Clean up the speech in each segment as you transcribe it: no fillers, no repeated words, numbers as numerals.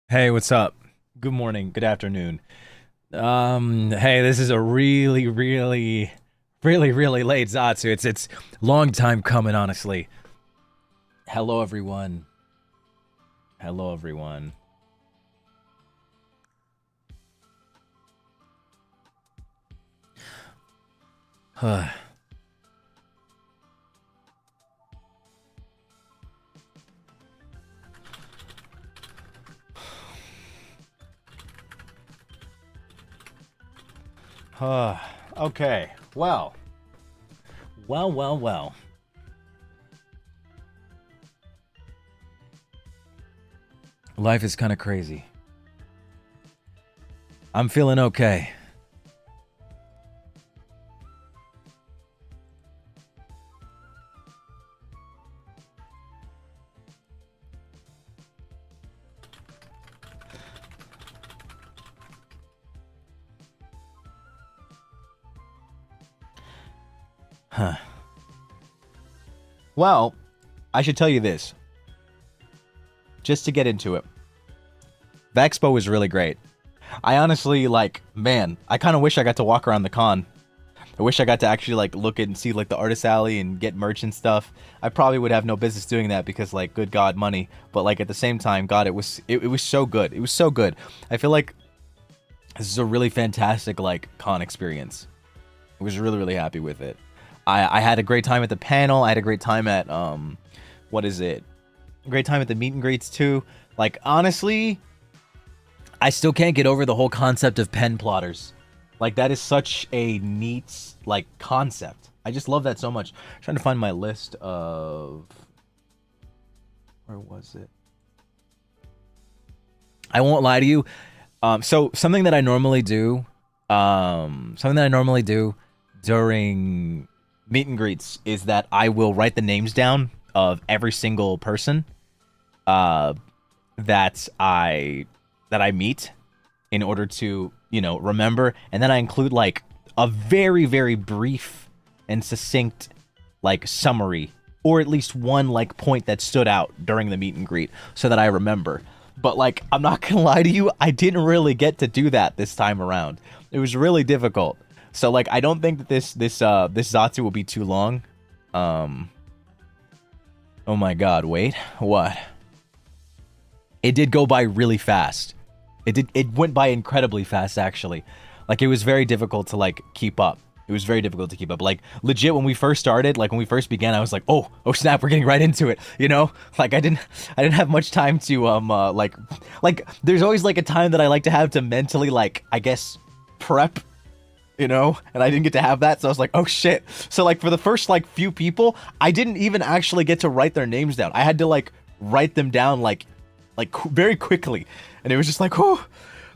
Hey, what's up? Good morning, good afternoon. Hey, this is a really late Zatsu. It's long time coming, honestly. Hello, everyone. Hello, everyone. Okay, well. Life is kind of crazy. I'm feeling okay. Well, I should tell you this. Just to get into it. Vexpo was really great. I honestly, man, I kind of wish I got to walk around the con. I wish I got to actually, look and see, the artist alley and get merch and stuff. I probably would have no business doing that because, good God, money. But, at the same time, God, it was so good. It was so good. I feel like this is a really fantastic, con experience. I was really happy with it. I had a great time at the panel. I had a great time at, what is it? Great time at the meet and greets, too. Honestly, I still can't get over the whole concept of pen plotters. That is such a neat, concept. I just love that so much. I'm trying to find my list of... Where was it? I won't lie to you. So, something that I normally do... during meet and greets is that I will write the names down of every single person that I meet in order to, remember, and then I include a very brief and succinct summary, or at least one point that stood out during the meet and greet so that I remember. But I'm not gonna lie to you, I didn't really get to do that this time around. It was really difficult. So I don't think that this Zatsu will be too long. Oh my God, wait, what? It did go by really fast. It went by incredibly fast, actually. It was very difficult to keep up. It was very difficult to keep up. Legit, when we first started, when we first began, I was like, oh snap, we're getting right into it. I didn't have much time to there's always a time that I like to have to mentally I guess prep. And I didn't get to have that, so I was like, oh shit. So for the first few people, I didn't even actually get to write their names down. I had to write them down like very quickly, and it was just like, oh,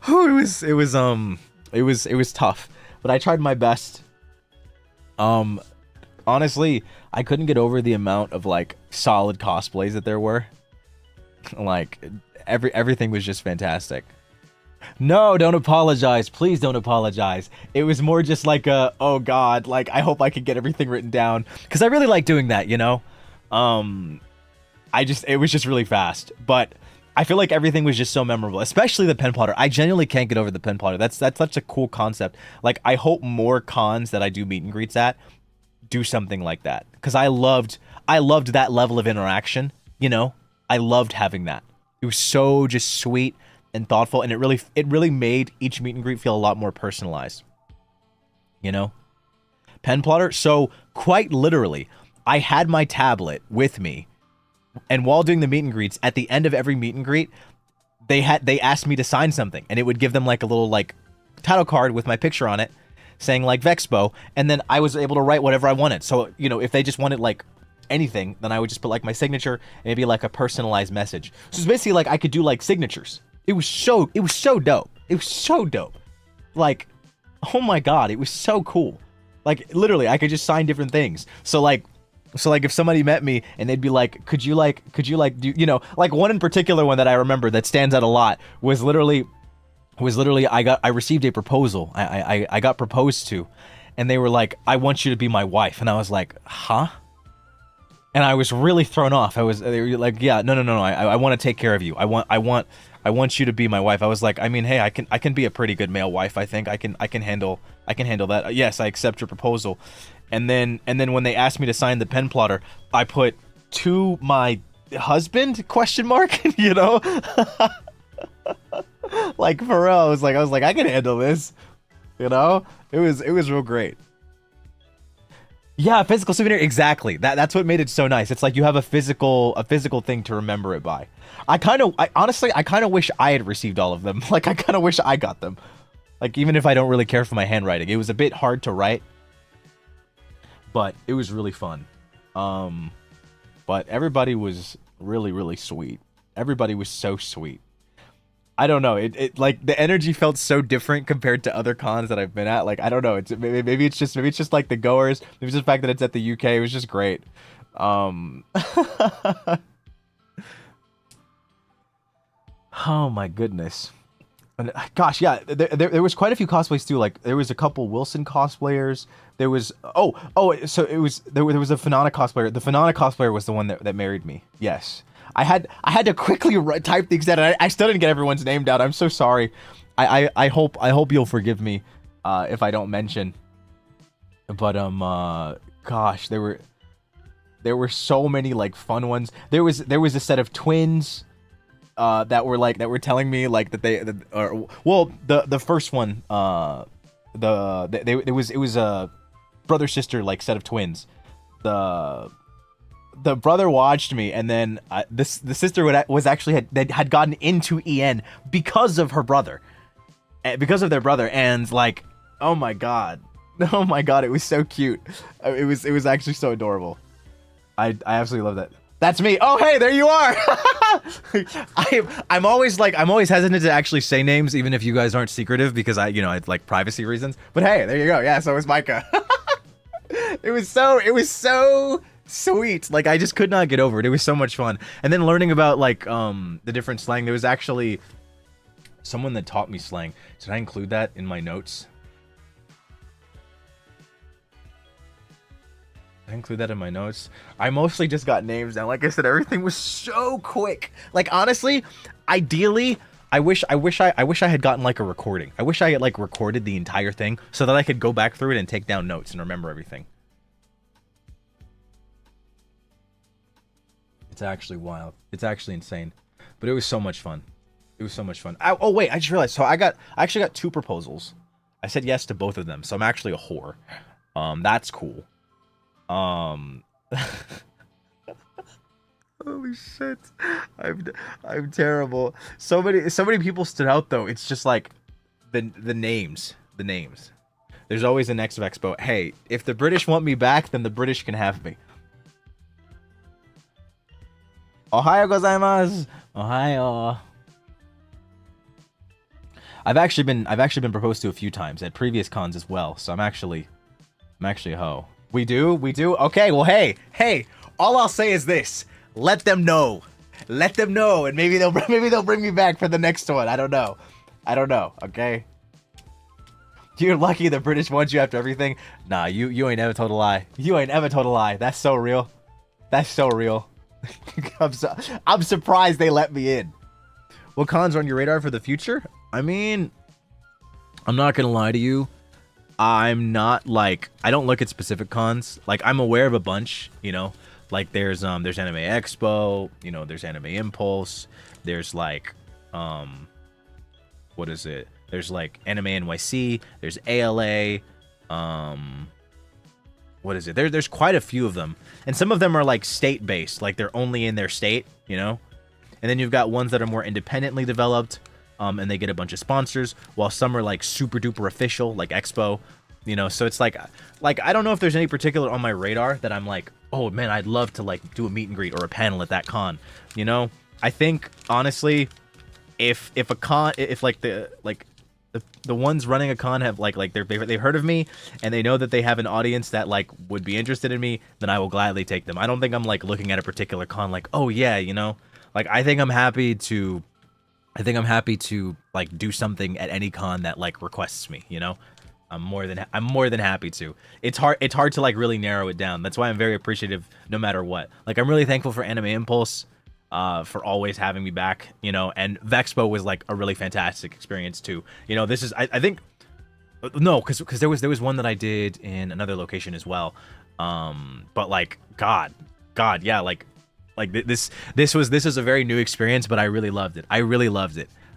it was tough, but I tried my best. Honestly, I couldn't get over the amount of like solid cosplays that there were. Like everything was just fantastic. No, don't apologize. Please don't apologize. It was more just like a, oh god, like I hope I could get everything written down, because I really like doing that, you know. It was just really fast, but I feel like everything was just so memorable, especially the pen plotter. I genuinely can't get over the pen plotter. That's such a cool concept. Like, I hope more cons that I do meet and greets at do something like that, because I loved that level of interaction, you know. I loved having that. It was so just sweet and thoughtful, and it really made each meet and greet feel a lot more personalized, you know. Pen plotter. So quite literally, I had my tablet with me, and while doing the meet and greets, at the end of every meet and greet, they asked me to sign something, and it would give them like a little like title card with my picture on it saying like Vexpo, and then I was able to write whatever I wanted. So, you know, if they just wanted like anything, then I would just put like my signature and maybe like a personalized message. So it's basically like I could do like signatures. It was so dope. It was so dope. Like, oh my god, it was so cool. Like, literally, I could just sign different things. So like if somebody met me and they'd be like, could you do, you know, like one in particular, one that I remember that stands out a lot was literally I received a proposal. I got proposed to, and they were like, I want you to be my wife. And I was like, huh? And I was really thrown off. They were like, yeah, no. I want to take care of you. I want you to be my wife. I was like, I mean, hey, I can be a pretty good male wife. I think I can handle that. Yes, I accept your proposal. And then when they asked me to sign the pen plotter, I put to my husband ? You know, like for real. I was like, I can handle this. You know, it was real great. Yeah, physical souvenir, exactly. That's what made it so nice. It's like you have a physical thing to remember it by. Honestly, I kind of wish I had received all of them. Like, I kind of wish I got them. Like, even if I don't really care for my handwriting, it was a bit hard to write, but it was really fun. But everybody was really, really sweet. Everybody was so sweet. I don't know. It like the energy felt so different compared to other cons that I've been at. Like, I don't know. Maybe it's just like the goers. Maybe it's just the fact that it's at the UK. It was just great. Oh my goodness. And, gosh, yeah. There was quite a few cosplays too. Like, there was a couple Wilson cosplayers. There was so there was a Fanana cosplayer. The Fanana cosplayer was the one that married me. Yes. I had to quickly type things down. I still didn't get everyone's name down. I'm so sorry. I hope you'll forgive me if I don't mention. But gosh, there were so many like fun ones. There was a set of twins that were telling me like that the first one it was a brother sister like set of twins. The brother watched me, and then the sister was actually had gotten into EN because of her brother, because of their brother, and like, oh my god, it was so cute. It was actually so adorable. I absolutely love that. That's me. Oh hey, there you are. I'm always hesitant to actually say names, even if you guys aren't secretive, because I like privacy reasons. But hey, there you go. Yeah, so was Micah. It was so sweet. Like, I just could not get over it. It was so much fun. And then learning about like the different slang. There was actually someone that taught me slang. Should I include that in my notes? I include that in my notes. I mostly just got names down. Like I said, everything was so quick. Like, honestly, ideally, I wish I had gotten like a recording. I wish I had like recorded the entire thing so that I could go back through it and take down notes and remember everything. It's actually wild. It's actually insane. But it was so much fun. It was so much fun. Oh wait, I just realized. So I actually got 2 proposals. I said yes to both of them. So I'm actually a whore. That's cool. Holy shit. I'm terrible. So many people stood out though. It's just like the names. There's always the next Vexpo. Hey, if the British want me back, then the British can have me. Ohayou gozaimasu. Ohio. I've actually been proposed to a few times at previous cons as well, so I'm actually a hoe. We do? Okay, well, hey, all I'll say is this. Let them know, and maybe they'll bring me back for the next one. I don't know, okay? You're lucky the British want you after everything. Nah, you ain't ever told a lie. That's so real. I'm surprised they let me in. What cons are on your radar for the future? I mean, I'm not gonna lie to you. I'm not like, I don't look at specific cons. Like, I'm aware of a bunch, you know. Like there's Anime Expo, you know, there's Anime Impulse, there's like what is it? There's like Anime NYC, there's ALA, what is it? There's quite a few of them. And some of them are like state-based, like they're only in their state, you know? And then you've got ones that are more independently developed, and they get a bunch of sponsors, while some are like super duper official, like Expo, you know? So it's like I don't know if there's any particular on my radar that I'm like, oh man, I'd love to like do a meet and greet or a panel at that con, you know? I think honestly, if a con, if like the ones running a con have like they've heard of me and they know that they have an audience that like would be interested in me, then I will gladly take them. I don't think I'm like looking at a particular con like, oh yeah, you know, like I think I'm happy to like do something at any con that like requests me, you know? I'm more than happy to. It's hard to like really narrow it down. That's why I'm very appreciative no matter what. Like I'm really thankful for Anime Impulse for always having me back, you know, and Vexpo was like a really fantastic experience too. You know, this is I think no, cuz there was one that I did in another location as well. But like god, yeah, like this was a very new experience, but I really loved it.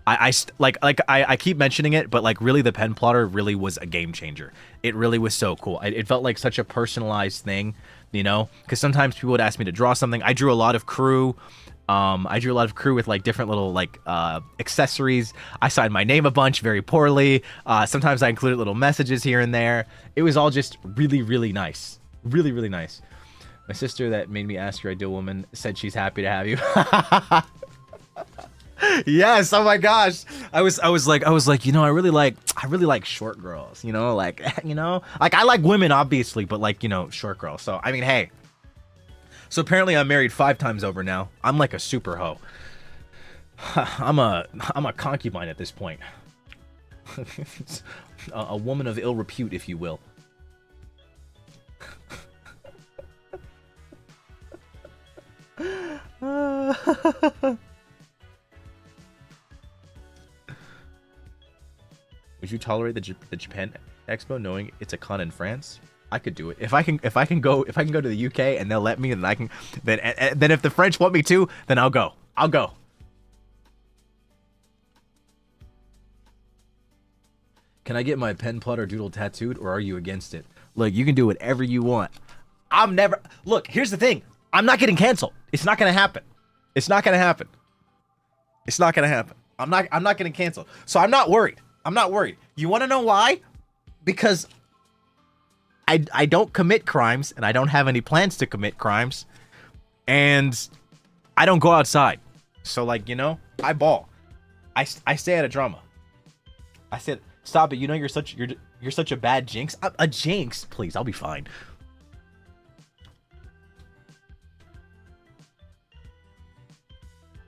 I keep mentioning it, but like really the pen plotter really was a game changer. It really was so cool. It felt like such a personalized thing, you know, because sometimes people would ask me to draw something. I drew a lot of crew. With like different little like accessories. I signed my name a bunch very poorly. Sometimes I included little messages here and there. It was all just really, really nice. Really, really nice. My sister that made me ask your ideal woman said she's happy to have you. Yes, oh my gosh. I was like, you know, I really like short girls, you know, like, you know, like I like women obviously, but like, you know, short girls. So, I mean, hey. So apparently I'm married 5 times over now. I'm like a super hoe. I'm a concubine at this point. A woman of ill repute, if you will. Would you tolerate the Japan Expo knowing it's a con in France? I could do it. If I can go to the UK and they'll let me, then I can. Then if the French want me to, then I'll go. Can I get my pen plotter doodle tattooed, or are you against it? Look, you can do whatever you want. I'm never. Look, here's the thing. I'm not getting canceled. It's not gonna happen. I'm not getting canceled. So I'm not worried. You want to know why? Because I don't commit crimes, and I don't have any plans to commit crimes, and I don't go outside. So like, you know, I ball. I stay out of drama. I said, stop it. You know you're such a bad jinx. A jinx, please. I'll be fine.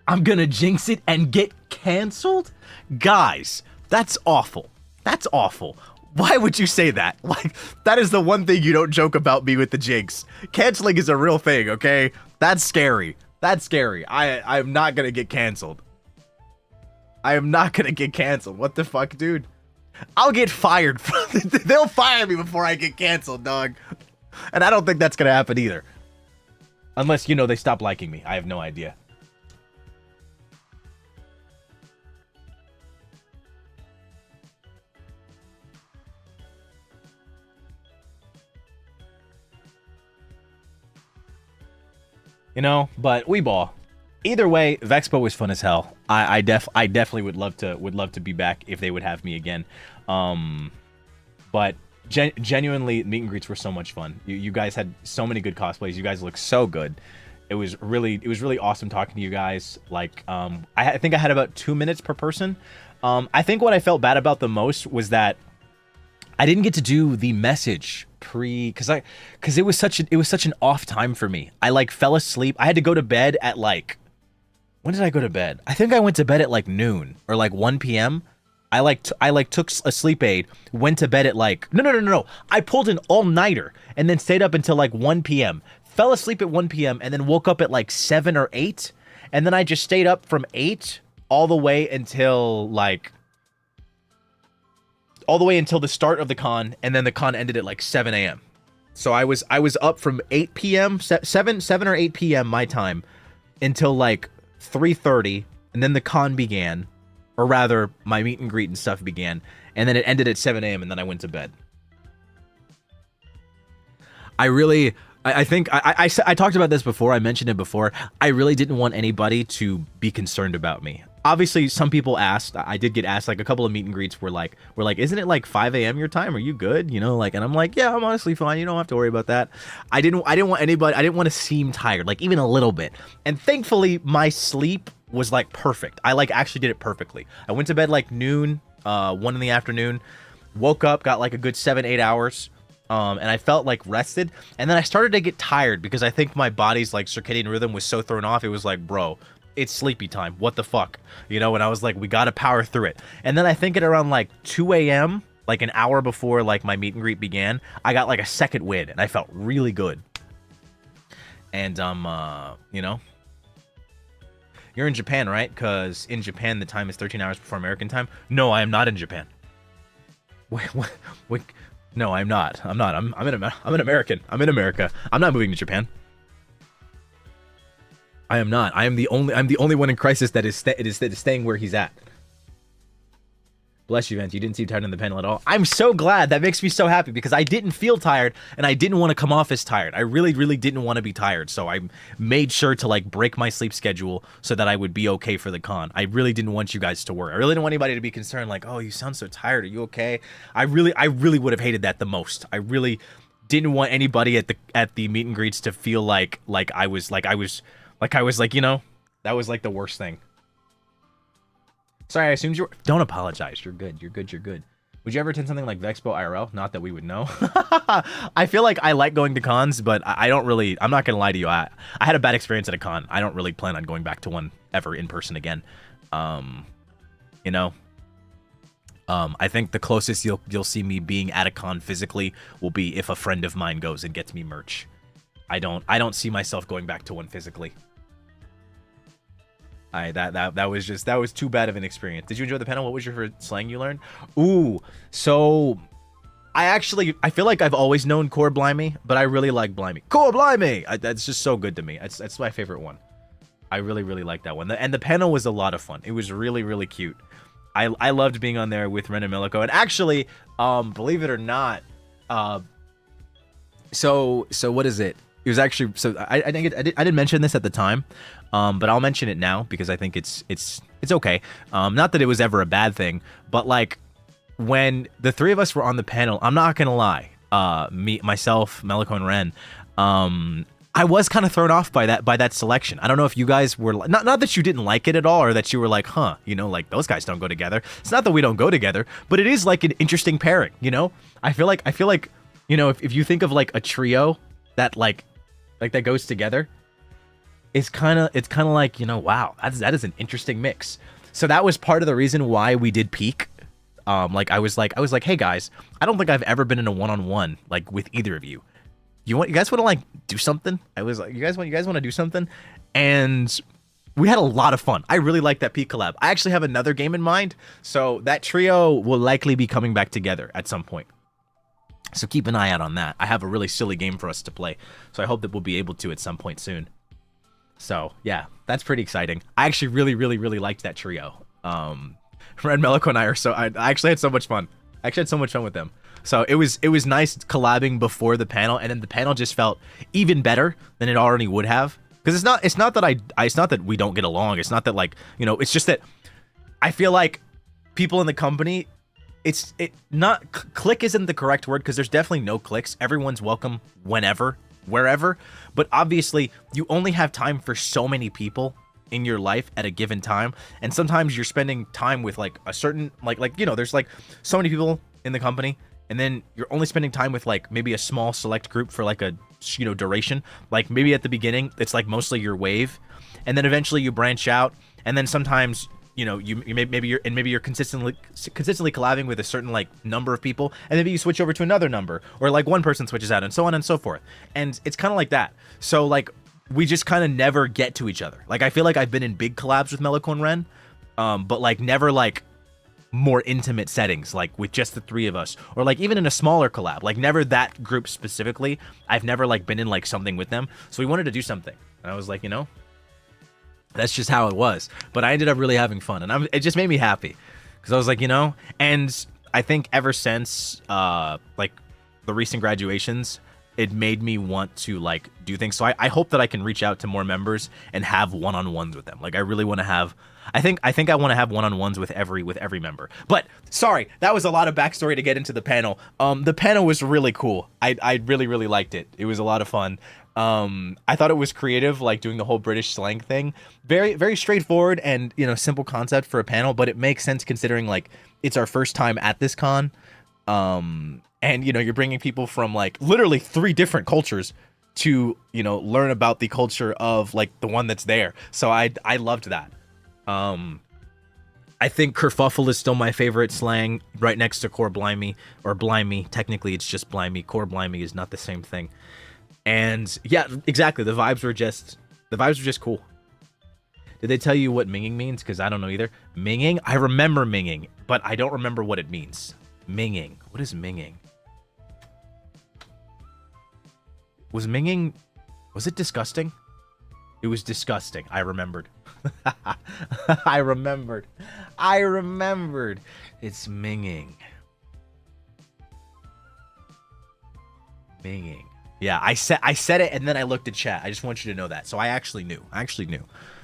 I'm gonna jinx it and get canceled? Guys, that's awful. Why would you say that? Like, that is the one thing you don't joke about me with the jinx. Canceling is a real thing, okay? That's scary. I'm not gonna get canceled. What the fuck, dude? I'll get fired. They'll fire me before I get canceled, dog. And I don't think that's gonna happen either. Unless, you know, they stop liking me. I have no idea. You know, but we ball. Either way, Vexpo was fun as hell. I definitely would love to be back if they would have me again. But genuinely, meet and greets were so much fun. You guys had so many good cosplays. You guys look so good. It was really awesome talking to you guys. Like, I think I had about 2 minutes per person. I think what I felt bad about the most was that I didn't get to do the message because it was such an off time for me. I like fell asleep. I had to go to bed at like, when did I go to bed? I think I went to bed at like noon or like 1 p.m. I took a sleep aid, went to bed at like, no. I pulled an all-nighter and then stayed up until like 1 p.m. Fell asleep at 1 p.m. and then woke up at like 7 or 8. And then I just stayed up from 8 all the way until the start of the con, and then the con ended at like 7 a.m. So I was up from 8 p.m., 7 or 8 p.m. my time until like 3:30, and then the con began, or rather my meet and greet and stuff began, and then it ended at 7 a.m. and then I went to bed. I think I talked about this before. I mentioned it before. I really didn't want anybody to be concerned about me. Obviously, some people asked. I did get asked. Like a couple of meet and greets were like, "Isn't it like 5 a.m. your time? Are you good?" You know, like, and I'm like, "Yeah, I'm honestly fine. You don't have to worry about that." I didn't want anybody. I didn't want to seem tired, like even a little bit. And thankfully, my sleep was like perfect. I like actually did it perfectly. I went to bed like noon, 1 in the afternoon. Woke up, got like a good 7-8 hours. And I felt like rested, and then I started to get tired because I think my body's like circadian rhythm was so thrown off. It was like, bro, it's sleepy time. What the fuck? You know, and I was like, we got to power through it. And then I think at around like 2 a.m., like an hour before like my meet and greet began, I got like a second win and I felt really good. And, you know, you're in Japan, right? Because in Japan, the time is 13 hours before American time. No, I am not in Japan. Wait. No, I'm not. I'm an American. I'm in America. I'm not moving to Japan. I am not. I'm the only one in Krisis that is staying where he's at. Bless you, Vance. You didn't seem tired in the panel at all. I'm so glad. That makes me so happy because I didn't feel tired and I didn't want to come off as tired. I really didn't want to be tired. So I made sure to like break my sleep schedule so that I would be okay for the con. I really didn't want you guys to worry. I really didn't want anybody to be concerned like, "Oh, you sound so tired. Are you okay?" I really would have hated that the most. I really didn't want anybody at the meet and greets to feel like I was you know, that was like the worst thing. Sorry, I assumed you were... Don't apologize. You're good. You're good. Would you ever attend something like Vexpo IRL? Not that we would know. I feel like I like going to cons, but I don't really... I'm not going to lie to you. I had a bad experience at a con. I don't really plan on going back to one ever in person again. You know? I think the closest you'll see me being at a con physically will be if a friend of mine goes and gets me merch. I don't see myself going back to one physically. That was too bad of an experience. Did you enjoy the panel? What was your favorite slang you learned? Ooh, so I feel like I've always known Core Blimey, but I really like Blimey. Core Blimey! That's just so good to me. That's my favorite one. I really like that one. And the panel was a lot of fun. It was really cute. I loved being on there with Ren and Milico. And actually, believe it or not, so what is it? It was actually, so I didn't mention this at the time, but I'll mention it now because I think it's okay. Not that it was ever a bad thing, but like when the three of us were on the panel, I'm not gonna lie, myself, Melico, and Ren, I was kind of thrown off by that selection. I don't know if you guys were not that you didn't like it at all, or that you were like, huh, you know, like those guys don't go together. It's not that we don't go together, but it is like an interesting pairing, you know. I feel like you know, if you think of like a trio that like that goes together, it's kind of like, you know, wow, that is an interesting mix. So that was part of the reason why we did peak. Like I was like, hey guys, I don't think I've ever been in a one-on-one like with either of you. You guys want to like do something? I was like, you guys want to do something? And we had a lot of fun. I really like that peak collab. I actually have another game in mind, so that trio will likely be coming back together at some point. So keep an eye out on that. I have a really silly game for us to play, so I hope that we'll be able to at some point soon. So yeah, that's pretty exciting. I actually really liked that trio. Red Melico and I actually had so much fun. I actually had so much fun with them. So it was nice collabing before the panel, and then the panel just felt even better than it already would have. Because it's not that we don't get along. It's not that, like, you know, it's just that I feel like people in the company, click isn't the correct word, because there's definitely no clicks. Everyone's welcome whenever. wherever. But obviously, you only have time for so many people in your life at a given time, and sometimes you're spending time with like a certain like you know, there's like so many people in the company, and then you're only spending time with like maybe a small select group for like a, you know, duration. Like maybe at the beginning it's like mostly your wave, and then eventually you branch out, and then sometimes, you know, maybe you're consistently collabing with a certain like number of people, and maybe you switch over to another number, or like one person switches out, and so on and so forth. And it's kind of like that. So like we just kind of never get to each other. Like I feel like I've been in big collabs with Melico and Ren, but like never like more intimate settings, like with just the three of us, or like even in a smaller collab, like never that group specifically. I've never like been in like something with them. So we wanted to do something, and I was like, you know, that's just how it was. But I ended up really having fun, and it just made me happy, because I was like, you know, and I think ever since like the recent graduations, it made me want to like do things. So I hope that I can reach out to more members and have one-on-ones with them. Like I really want to have, I think I want to have one-on-ones with every member. But sorry, that was a lot of backstory to get into the panel. The panel was really cool. I really liked it. It was a lot of fun. I thought it was creative, like doing the whole British slang thing. Very straightforward and, you know, simple concept for a panel, but it makes sense considering like it's our first time at this con. And, you know, you're bringing people from like literally 3 different cultures to, you know, learn about the culture of like the one that's there. So I loved that. I think kerfuffle is still my favorite slang, right next to core blimey, or blimey. Technically it's just blimey. Core blimey is not the same thing. And yeah, exactly. The vibes were just cool. Did they tell you what minging means? Because I don't know either. Minging? I remember minging, but I don't remember what it means. Minging. What is minging? Was minging... Was it disgusting? It was disgusting. I remembered. I remembered. It's minging. Minging. Yeah, I said it, and then I looked at chat. I just want you to know that. So I actually knew.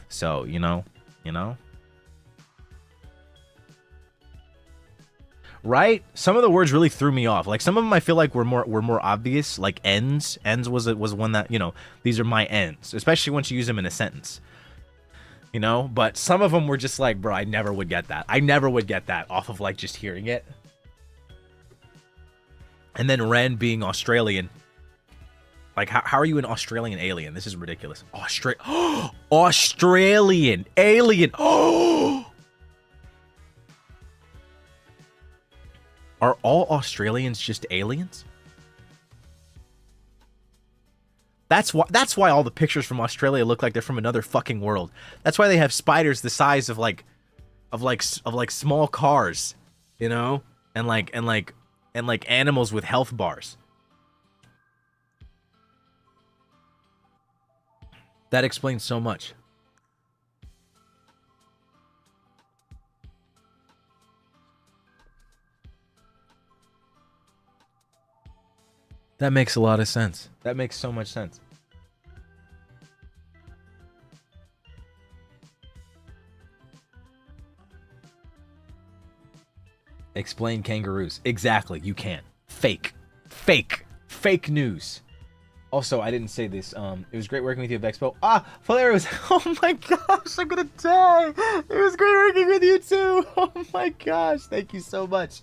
So, you know. Right? Some of the words really threw me off. Like some of them I feel like were more obvious, like ends. Ends was one that, you know, these are my ends, especially once you use them in a sentence. You know, but some of them were just like, bro, I never would get that. Off of like just hearing it. And then Ren being Australian. Like, how are you an Australian alien? This is ridiculous. Australian alien. Oh! Are all Australians just aliens? That's why all the pictures from Australia look like they're from another fucking world. That's why they have spiders the size of like small cars, you know? And like animals with health bars. That explains so much. That makes a lot of sense. That makes so much sense. Explain kangaroos. Exactly, you can. Fake news. Also, I didn't say this. It was great working with you at Vexpo. Valeria was... Oh my gosh, I'm gonna die. It was great working with you too. Oh my gosh, thank you so much.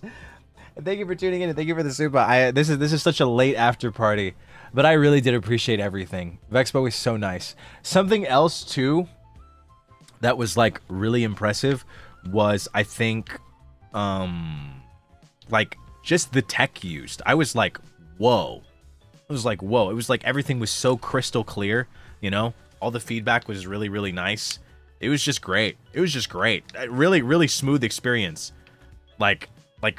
And thank you for tuning in, and thank you for the super. This is such a late after party, but I really did appreciate everything. Vexpo was so nice. Something else too that was like really impressive was, I think, like just the tech used. I was like, whoa. It was like, whoa. It was like everything was so crystal clear, you know? All the feedback was really, really nice. It was just great. A really smooth experience. Like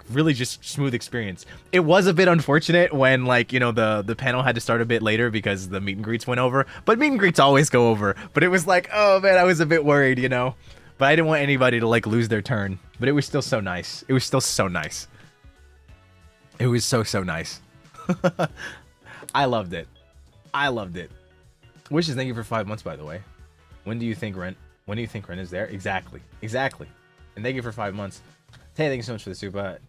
really just smooth experience. It was a bit unfortunate when, like, you know, the panel had to start a bit later because the meet and greets went over. But meet and greets always go over. But it was like, oh man, I was a bit worried, you know? But I didn't want anybody to like lose their turn. But it was still so nice. It was so nice. I loved it. Wishes, thank you for 5 months, by the way. When do you think Ren is there? Exactly. And thank you for 5 months. Tay, thank you so much for the super.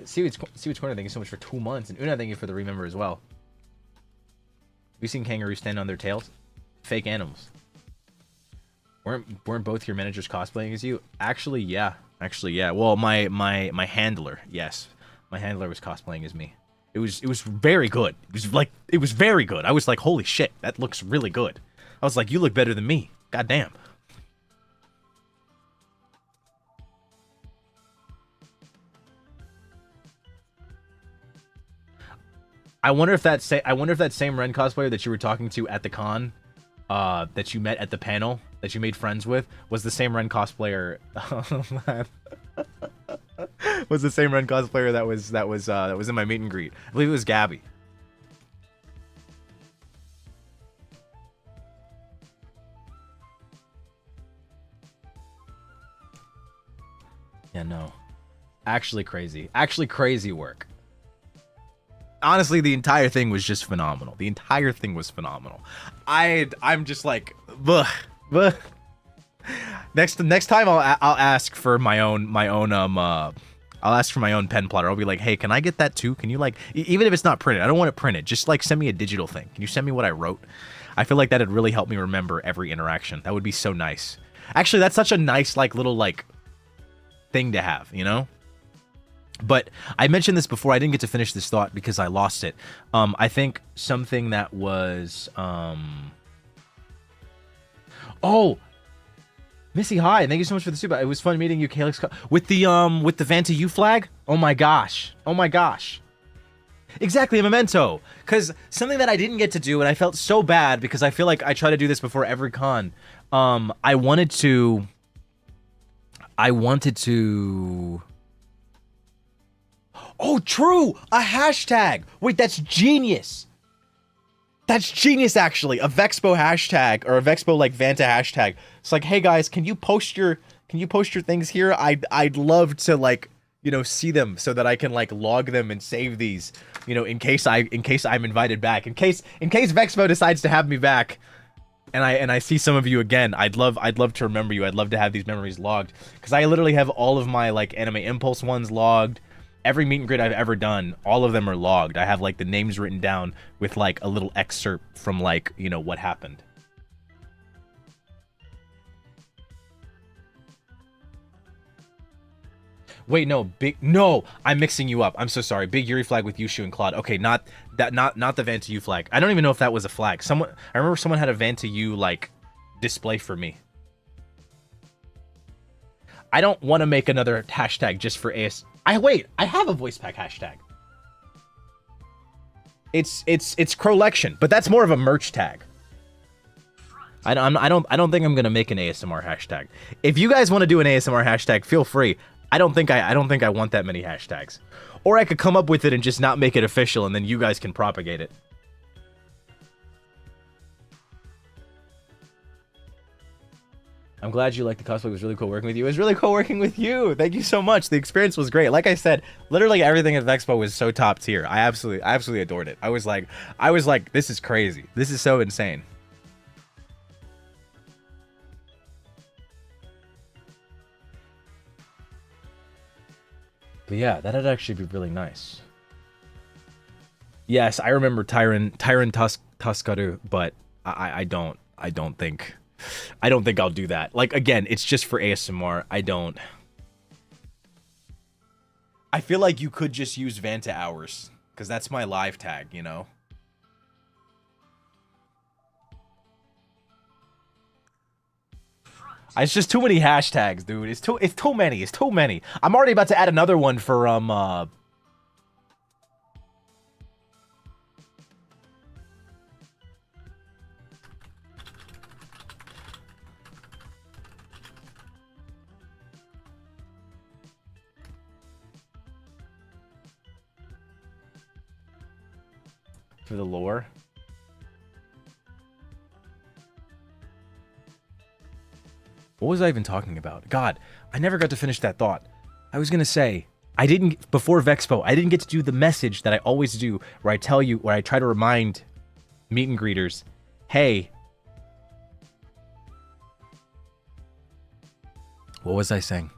Seaweed's Corner, thank you so much for 2 months. And Una, thank you for the remember as well. We've seen kangaroos stand on their tails. Fake animals. Weren't both your managers cosplaying as you? Actually, yeah. Actually, yeah. Well, my handler, yes. My handler was cosplaying as me. It was very good. It was very good. I was like, holy shit, that looks really good. I was like, you look better than me. God damn. I wonder if that same Ren cosplayer that you were talking to at the con, that you met at the panel, that you made friends with, was the same Ren cosplayer. Was the same Ren cosplayer that was in my meet and greet. I believe it was Gabby. Yeah, no. Actually crazy. Actually crazy work. Honestly, the entire thing was just phenomenal. The entire thing was phenomenal. I'm just like, bleh, bleh. Next time I'll ask for my own I'll ask for my own pen plotter. I'll be like, hey, can I get that too? Can you like, even if it's not printed, I don't want it printed. Just like send me a digital thing. Can you send me what I wrote? I feel like that'd really help me remember every interaction. That would be so nice. Actually, that's such a nice like little like thing to have, you know? But I mentioned this before. I didn't get to finish this thought because I lost it. I think something that was oh, Missy, hi! Thank you so much for the super. It was fun meeting you, Calyx, with the Vanta flag. Oh my gosh! Oh my gosh! Exactly, a memento. Because something that I didn't get to do, and I felt so bad because I feel like I try to do this before every con. I wanted to. Oh, true! A hashtag! Wait, that's genius! That's genius, actually! A Vexpo hashtag, or a Vexpo, like, Vanta hashtag. It's like, hey guys, can you post your things here? I'd love to, like, you know, see them so that I can, like, log them and save these, you know, in case I'm invited back. In case Vexpo decides to have me back, and I see some of you again, I'd love to remember you. I'd love to have these memories logged. Because I literally have all of my, like, Anime Impulse ones logged. Every meet and greet I've ever done, all of them are logged. I have, like, the names written down with, like, a little excerpt from, like, you know, what happened. Wait, no, no, I'm mixing you up. I'm so sorry. Big Yuri flag with Yushu and Claude. Okay, not the Vanta U flag. I don't even know if that was a flag. I remember someone had a Vanta U, like, display for me. I don't want to make another hashtag just for AS. Wait, I have a voice pack hashtag. It's Crowlection, but that's more of a merch tag. I don't think I'm gonna make an ASMR hashtag. If you guys want to do an ASMR hashtag, feel free. I don't think I want that many hashtags. Or I could come up with it and just not make it official, and then you guys can propagate it. I'm glad you liked the cosplay. It was really cool working with you. It was really cool working with you. Thank you so much. The experience was great. Like I said, literally everything at Vexpo was so top tier. I absolutely adored it. I was like, this is crazy. This is so insane. But yeah, that'd actually be really nice. Yes, I remember Tyrant Tuskaru, but I don't think I'll do that. Like, again, it's just for ASMR. I feel like you could just use Vanta hours, because that's my live tag, you know? It's just too many hashtags, dude. It's too many. I'm already about to add another one for for the lore. What was I even talking about? God, I never got to finish that thought. I was gonna say, before Vexpo, I didn't get to do the message that I always do, where I try to remind meet and greeters, hey, what was I saying?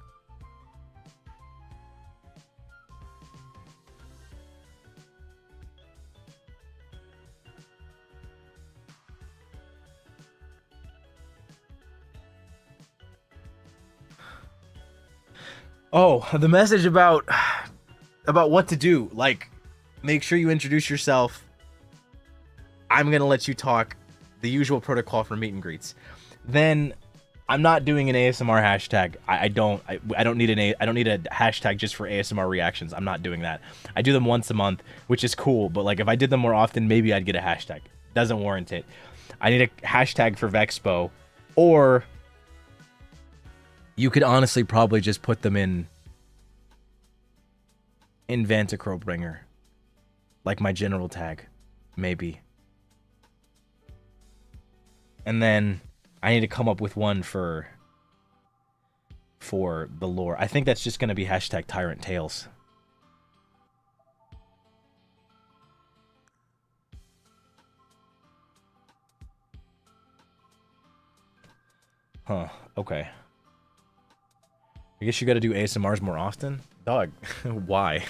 Oh, the message about what to do. Like, make sure you introduce yourself. I'm gonna let you talk. The usual protocol for meet and greets. Then I'm not doing an ASMR hashtag. I don't need I don't need a hashtag just for ASMR reactions. I'm not doing that. I do them once a month, which is cool, but like if I did them more often, maybe I'd get a hashtag. Doesn't warrant it. I need a hashtag for Vexpo, or you could honestly probably just put them in VantacrowBringer, like my general tag, maybe. And then I need to come up with one for the lore. I think that's just going to be hashtag Tyrant Tales. Huh, okay. I guess you gotta do ASMRs more often? Dog, why?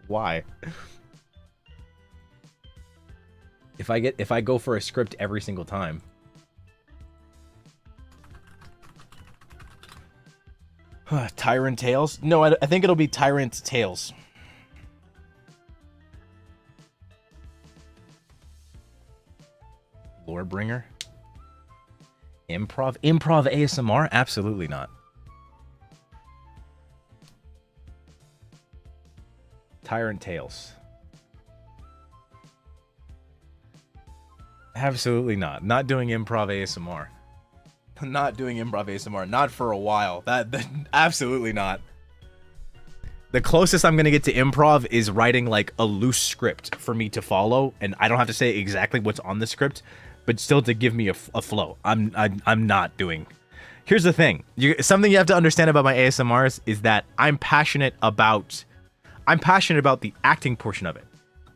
Why? If I go for a script every single time. Tyrant Tales? No, I think it'll be Tyrant Tales. Lorebringer? Improv ASMR? Absolutely not. Tyrant Tales. Absolutely not. Not doing improv ASMR. Not doing improv ASMR. Not for a while. That absolutely not. The closest I'm gonna get to improv is writing like a loose script for me to follow, and I don't have to say exactly what's on the script, but still to give me a flow. I'm not doing. Here's the thing. Something you have to understand about my ASMRs is that I'm passionate about the acting portion of it.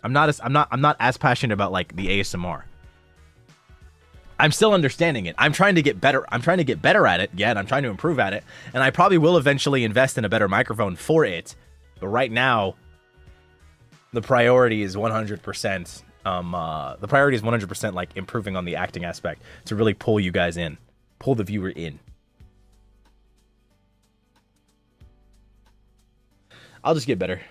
I'm not as passionate about like the ASMR. I'm still understanding it. I'm trying to get better. I'm trying to get better at it. Yeah, and I'm trying to improve at it. And I probably will eventually invest in a better microphone for it. But right now, the priority is 100%. The priority is 100% like improving on the acting aspect to really pull you guys in, pull the viewer in. I'll just get better.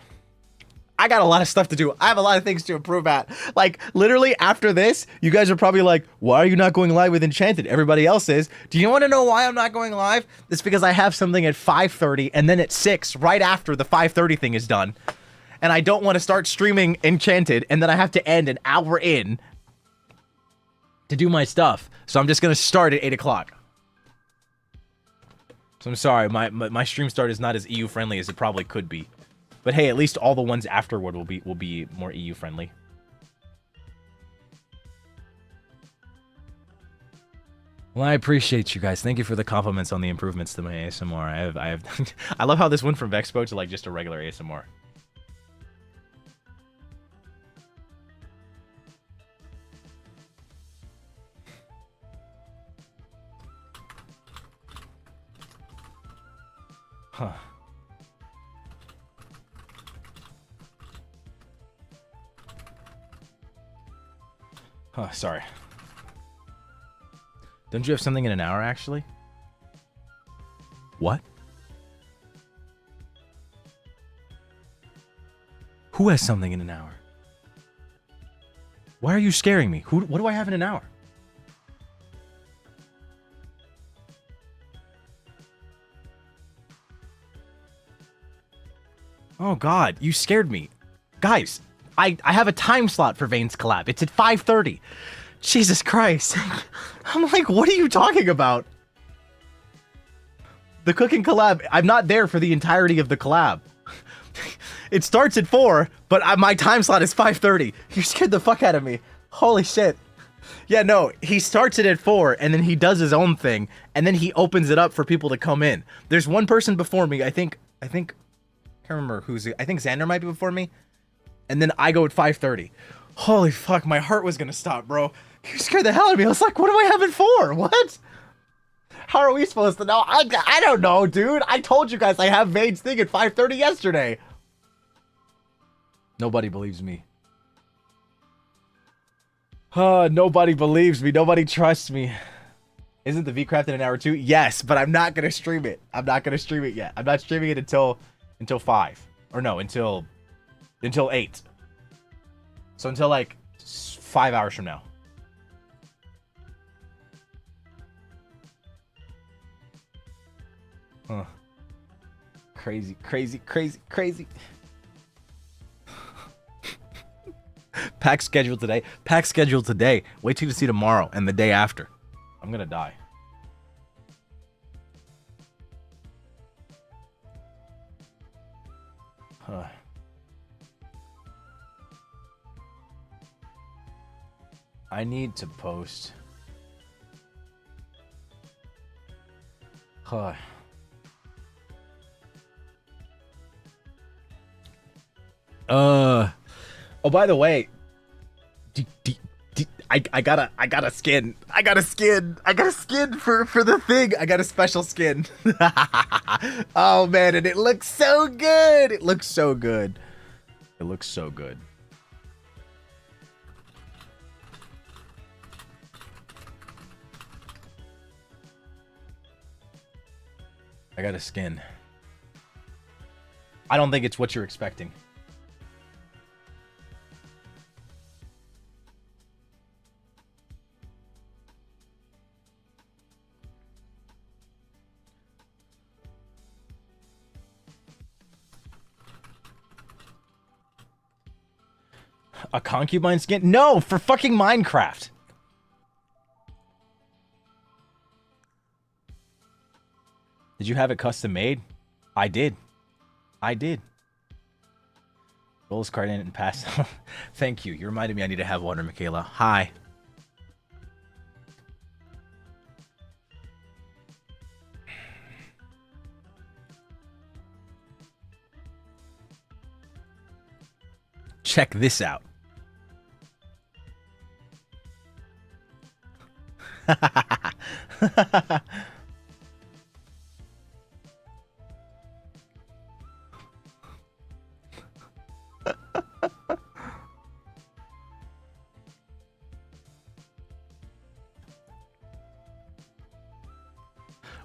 I got a lot of stuff to do. I have a lot of things to improve at. Like, literally, after this, you guys are probably like, why are you not going live with Enchanted? Everybody else is. Do you want to know why I'm not going live? It's because I have something at 5:30 and then at 6, right after the 5:30 thing is done. And I don't want to start streaming Enchanted, and then I have to end an hour in to do my stuff. So I'm just going to start at 8 o'clock. So I'm sorry, my stream start is not as EU friendly as it probably could be. But hey, at least all the ones afterward will be more EU friendly. Well, I appreciate you guys. Thank you for the compliments on the improvements to my ASMR. I have I love how this went from Vexpo to like just a regular ASMR. Huh. Oh, sorry. Don't you have something in an hour, actually? What? Who has something in an hour? Why are you scaring me? What do I have in an hour? Oh god, you scared me. Guys, I have a time slot for Vane's collab. It's at 5:30. Jesus Christ. I'm like, what are you talking about? The cooking collab, I'm not there for the entirety of the collab. It starts at 4, but my time slot is 5:30. You scared the fuck out of me. Holy shit. Yeah, no, he starts it at 4, and then he does his own thing, and then he opens it up for people to come in. There's one person before me, I think, I can't remember who's, I think Xander might be before me. And then I go at 5:30. Holy fuck, my heart was gonna stop, bro. You scared the hell out of me. I was like, what do I have it for? What? How are we supposed to know? I don't know, dude. I told you guys I have Vane's thing at 5:30 yesterday. Nobody believes me. Nobody believes me. Nobody trusts me. Isn't the Vcraft in an hour too? Yes, but I'm not gonna stream it. I'm not gonna stream it yet. I'm not streaming it until 5. Or no, until 8. So until like 5 hours from now. Huh. Crazy, crazy, crazy, crazy. Pack scheduled today. Pack scheduled today. Wait till you see tomorrow and the day after. I'm gonna die. Huh. I need to post. Huh. Oh, by the way, I got a skin for the thing. I got a special skin. Oh man, and it looks so good. It looks so good. It looks so good. I got a skin. I don't think it's what you're expecting. A concubine skin? No, for fucking Minecraft. Did you have it custom made? I did. I did. Roll this card in and pass. Thank you. You reminded me I need to have water, Michaela. Hi. Check this out.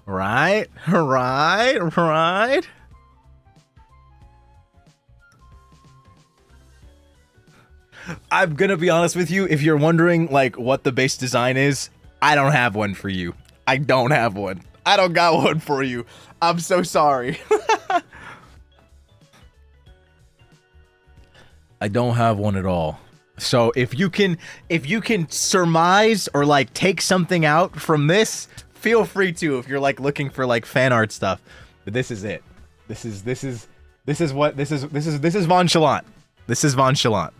Right. I'm gonna be honest with you. If you're wondering, like, what the base design is, I don't have one for you. I don't have one. I don't got one for you. I'm so sorry. I don't have one at all. So if you can surmise or like take something out from this, feel free to. If you're like looking for like fan art stuff, but this is it. This is nonchalant. This is nonchalant.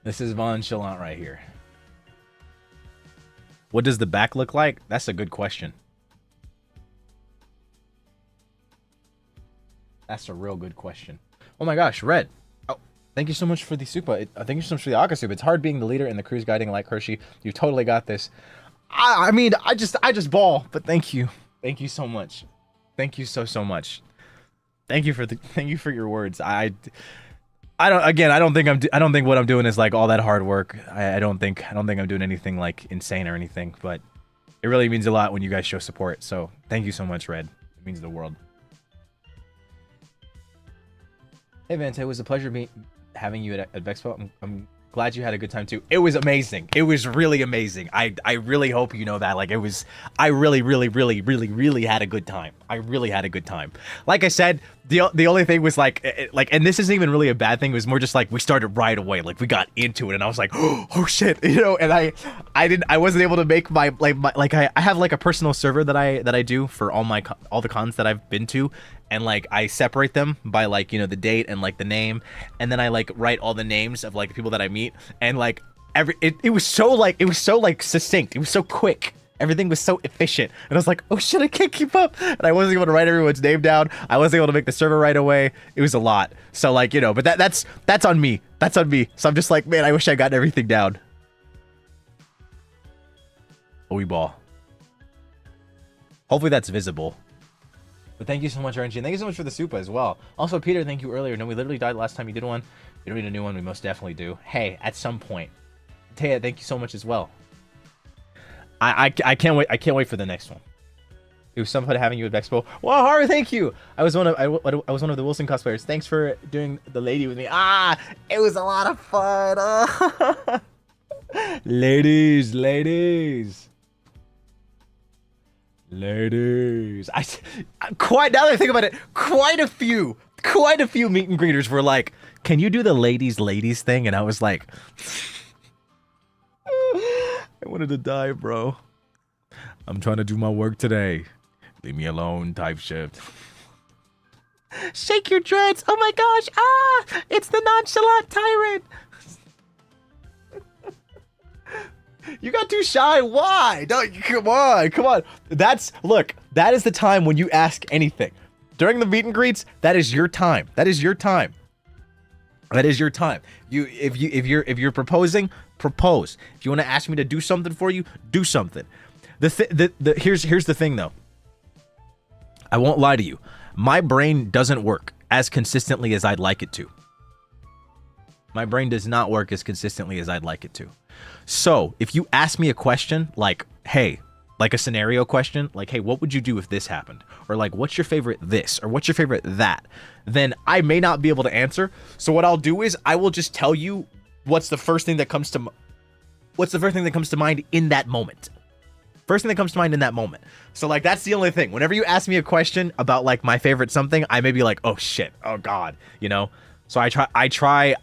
This is nonchalant right here. What does the back look like? That's a good question. That's a real good question. Oh my gosh, Red. Oh, thank you so much for the super. Thank you so much for the Aka soup. It's hard being the leader in the cruise guiding like Hershey. You totally got this. I mean, I just ball, but thank you. Thank you so much. Thank you so much. Thank you for your words. I don't think what I'm doing is like all that hard work. I don't think I'm doing anything like insane or anything, but it really means a lot when you guys show support. So thank you so much, Red. It means the world. Hey Vance, it was a pleasure having you at Vexpo. I'm glad you had a good time too. It was amazing. It was really amazing. I really hope you know that. Like, it was, I really had a good time. I really had a good time. Like I said, the only thing was like, and this isn't even really a bad thing. It was more just like we started right away. Like, we got into it, and I was like, oh shit, you know. And I wasn't able to make my I have like a personal server that I do for all the cons that I've been to. And like I separate them by like, you know, the date and like the name, and then I like write all the names of like the people that I meet, and like it was so succinct. It was so quick. Everything was so efficient, and I was like, oh shit, I can't keep up, and I wasn't able to write everyone's name down. I wasn't able to make the server right away. It was a lot. So like, you know, but that's on me. That's on me. So I'm just like, man, I wish I got everything down. Oh, we ball. Hopefully that's visible. But thank you so much, RNG. And thank you so much for the Supa as well. Also, Peter, thank you earlier. No, we literally died last time you did one. We don't need a new one. We most definitely do. Hey, at some point. Taya, thank you so much as well. I can't wait. I can't wait for the next one. It was some fun having you at Vexpo. Wow, Haru, thank you. I was one of the Wilson cosplayers. Thanks for doing the lady with me. Ah, it was a lot of fun. Ladies. Quite, now that I think about it, quite a few meet and greeters were like, "Can you do the ladies thing?" And I was like, I wanted to die, bro. I'm trying to do my work today. Leave me alone, type shift. Shake your dreads. Oh my gosh. Ah, it's the nonchalant tyrant. You got too shy. Why? Don't, come on. Look, that is the time when you ask anything. During the meet and greets, that is your time. If you're proposing, propose. If you want to ask me to do something for you, do something. Here's the thing though. I won't lie to you. My brain doesn't work as consistently as I'd like it to. My brain does not work as consistently as I'd like it to. So if you ask me a question like, hey, like a scenario question, like, hey, what would you do if this happened? Or like, what's your favorite this? Or what's your favorite that? Then I may not be able to answer. So what I'll do is I will just tell you what's the first thing that comes to mind in that moment. So like, that's the only thing. Whenever you ask me a question about like my favorite something, I may be like, oh shit, oh god, you know? So I try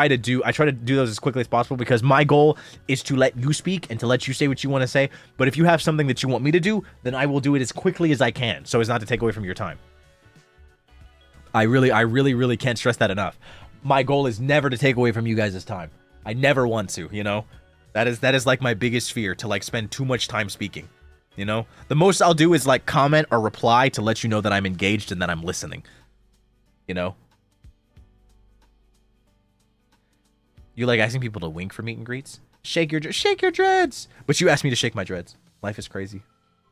to do those as quickly as possible because my goal is to let you speak and to let you say what you want to say. But if you have something that you want me to do, then I will do it as quickly as I can, so as not to take away from your time. I really can't stress that enough. My goal is never to take away from you guys' time. I never want to, you know? That is like my biggest fear, to like spend too much time speaking, you know? The most I'll do is like comment or reply to let you know that I'm engaged and that I'm listening, you know? You like asking people to wink for meet and greets? Shake your dreads. But you asked me to shake my dreads. Life is crazy.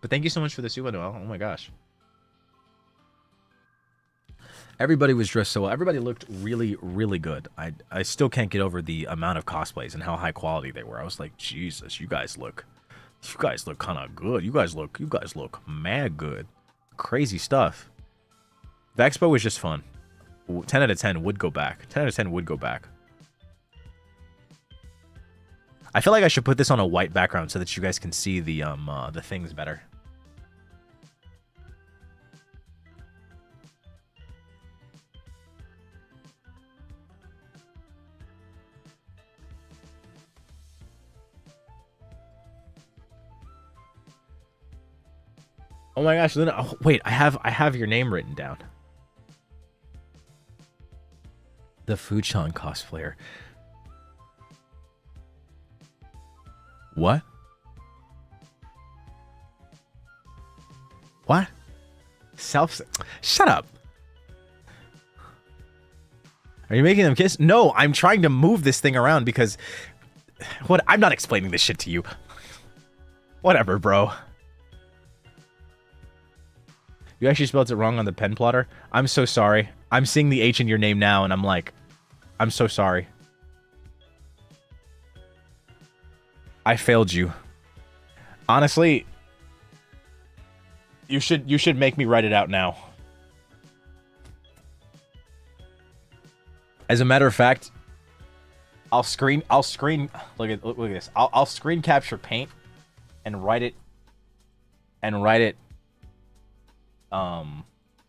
But thank you so much for the Suba Noel. Oh my gosh. Everybody was dressed so well. Everybody looked really good. I still can't get over the amount of cosplays and how high quality they were. I was like, Jesus, you guys look kind of good. You guys look mad good. Crazy stuff. Vexpo was just fun. 10 out of 10 would go back. 10 out of 10 would go back. I feel like I should put this on a white background so that you guys can see the things better. Oh my gosh, Luna. Oh, wait, I have your name written down. The Fuchan cosplayer. What? What? Shut up. Are you making them kiss? No, I'm trying to move this thing around because... What? I'm not explaining this shit to you. Whatever, bro. You actually spelled it wrong on the pen plotter? I'm so sorry. I'm seeing the H in your name now, and I'm like... I'm so sorry. I failed you. Honestly, you should make me write it out now. As a matter of fact, I'll screen look at this. I'll screen capture paint and write it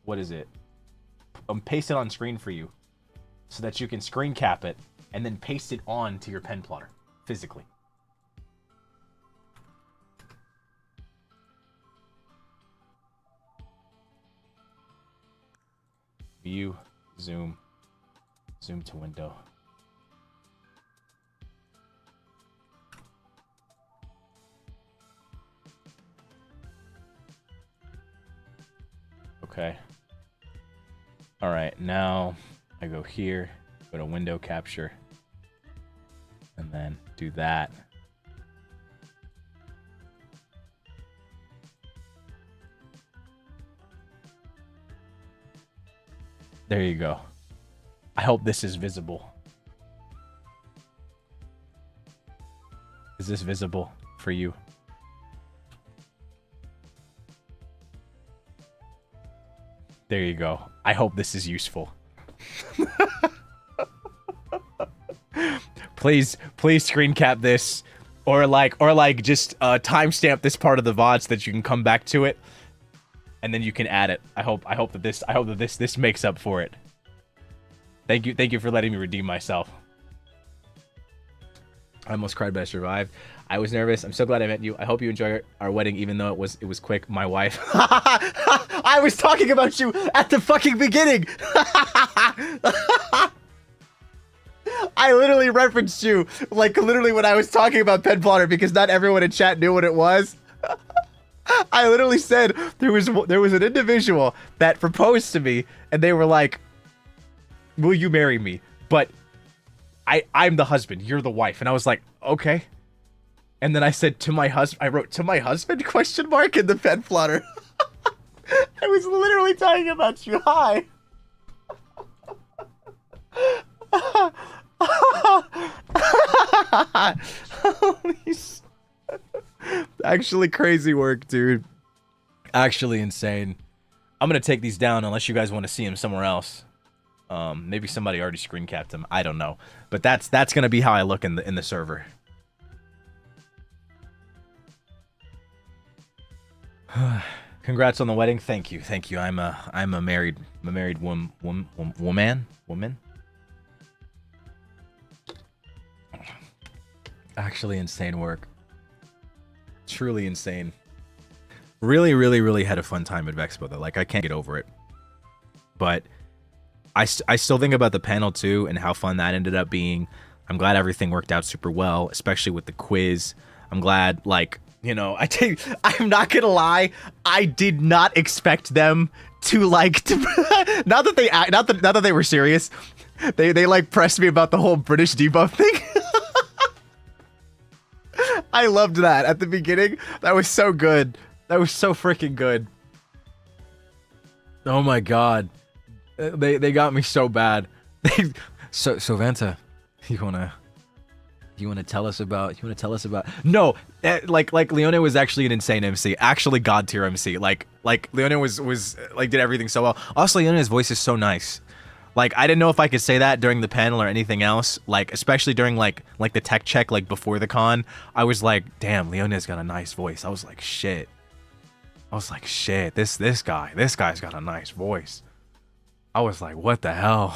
what is it? Paste it on screen for you so that you can screen cap it and then paste it on to your pen plotter physically. View, zoom to window. Okay. All right, now I go here, go to window capture, and then do that. There you go. I hope this is visible. Is this visible for you? There you go. I hope this is useful. Please screen cap this, or just timestamp this part of the VOD so that you can come back to it, and then you can add it. I hope that this makes up for it. Thank you for letting me redeem myself. I almost cried, but I survived. I was nervous. I'm so glad I met you. I hope you enjoy our wedding, even though it was quick. My wife. I was talking about you at the fucking beginning. I literally referenced you, like literally when I was talking about Pen Plotter, because not everyone in chat knew what it was. I literally said there was an individual that proposed to me, and they were like, "Will you marry me?" But I'm the husband, you're the wife. And I was like, okay. And then I said, to my husband, I wrote, to my husband, question mark, in the Pen Plotter. I was literally talking about you. Hi. Actually crazy work, dude. Actually insane. I'm gonna take these down unless you guys want to see them somewhere else. Maybe somebody already screen capped him. I don't know, but that's gonna be how I look in the server. Congrats on the wedding. Thank you. I'm a married woman. Actually insane work. Truly insane. Really had a fun time at Vexpo though. Like I can't get over it. But I still think about the panel too and how fun that ended up being. I'm glad everything worked out super well, especially with the quiz. I'm glad, like, you know, I'm not gonna lie, I did not expect them to like not that they were serious. They like pressed me about the whole British debuff thing. I loved that at the beginning. That was so good. That was so freaking good. Oh my god. They got me so bad. So Vanta, you wanna tell us about no, like Leone was actually an insane MC, actually god tier MC. Like Leone was like did everything so well. Also Leone's voice is so nice. Like I didn't know if I could say that during the panel or anything else. Like especially during like the tech check, like before the con, I was like, damn, Leone's got a nice voice. I was like, shit. This guy's got a nice voice. I was like, what the hell?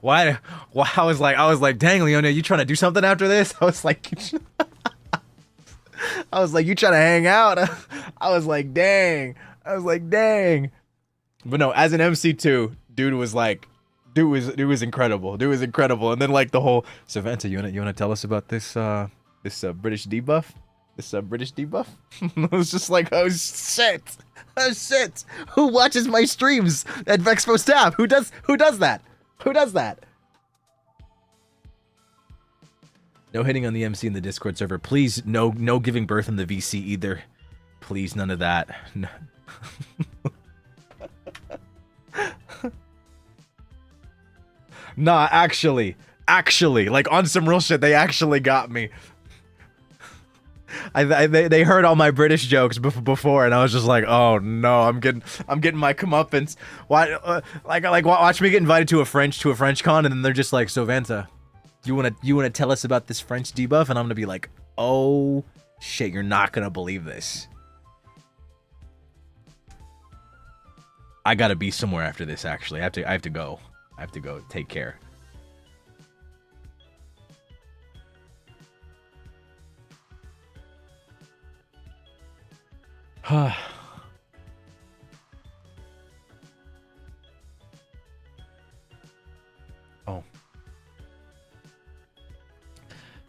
Why? I was like, dang, Leone, you trying to do something after this? I was like, you trying to hang out? I was like, dang. But no, as an MC too, dude was incredible. And then like the whole, so Vanta, you wanna tell us about this British debuff? British debuff? I was just like, oh shit. Who watches my streams at Vexpo staff? Who does that? No hitting on the MC in the Discord server. Please, no giving birth in the VC either. Please, none of that. No. Nah, actually, like on some real shit, they actually got me. They heard all my British jokes before, and I was just like, oh no, I'm getting my comeuppance. Why, watch me get invited to a French con, and then they're just like, so Vanta, you wanna tell us about this French debuff? And I'm gonna be like, oh shit, you're not gonna believe this. I gotta be somewhere after this. Actually, I have to go. Take care. Oh.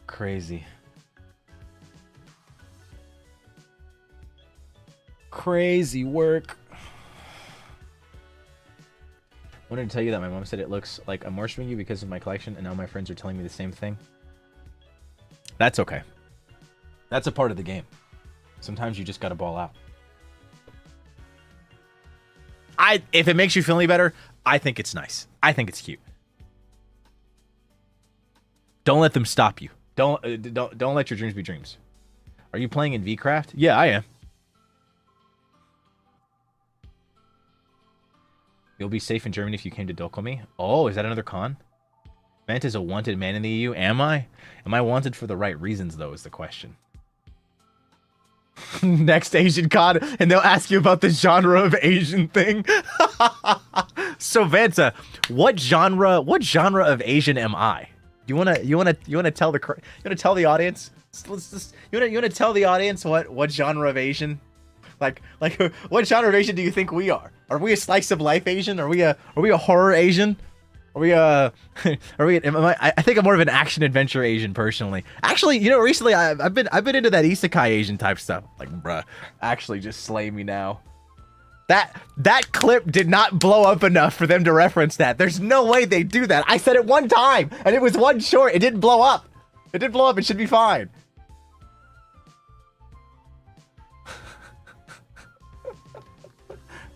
Crazy. Crazy work. I wanted to tell you that my mom said it looks like I'm worshipping you because of my collection, and now my friends are telling me the same thing. That's okay. That's a part of the game. Sometimes you just gotta ball out. if it makes you feel any better, I think it's nice. I think it's cute. Don't let them stop you. Don't let your dreams be dreams. Are you playing in Vcraft? Yeah, I am. You'll be safe in Germany if you came to Dokumi. Oh, is that another con? Vant is a wanted man in the EU. Am I? Am I wanted for the right reasons, though, is the question. Next Asian con, and they'll ask you about the genre of Asian thing. So Vanta, what genre of Asian am I? You wanna tell the audience? You wanna tell the audience what genre of Asian? Like what genre of Asian do you think we are? Are we a slice of life Asian? Are we a horror Asian? I think I'm more of an action adventure Asian personally. Actually, you know, recently I've been into that isekai Asian type stuff. Like, bruh, actually just slay me now. That clip did not blow up enough for them to reference that. There's no way they do that. I said it one time and it was one short. It didn't blow up. It didn't blow up. It should be fine.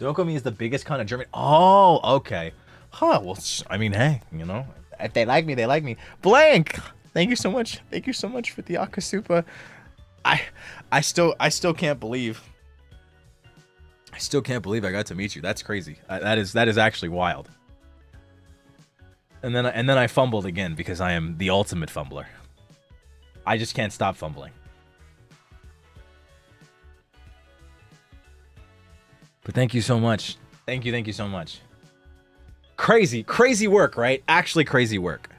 Dokumi is the biggest con in Germany. Oh, okay. Huh, well, I mean, hey, you know, if they like me, they like me. Blank! Thank you so much. Thank you so much for the Akasupa. I still can't believe. I still can't believe I got to meet you. That's crazy. That is actually wild. And then I fumbled again because I am the ultimate fumbler. I just can't stop fumbling. But thank you so much. Thank you so much. Crazy work, right? Actually crazy work.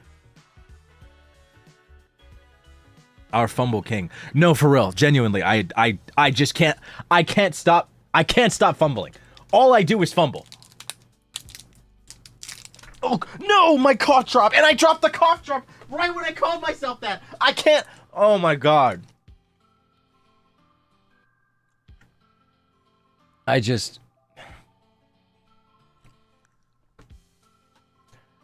Our fumble king. No, for real, genuinely, I just can't stop fumbling. All I do is fumble. Oh no, my cough drop, and I dropped the cough drop right when I called myself that. I can't. Oh my god.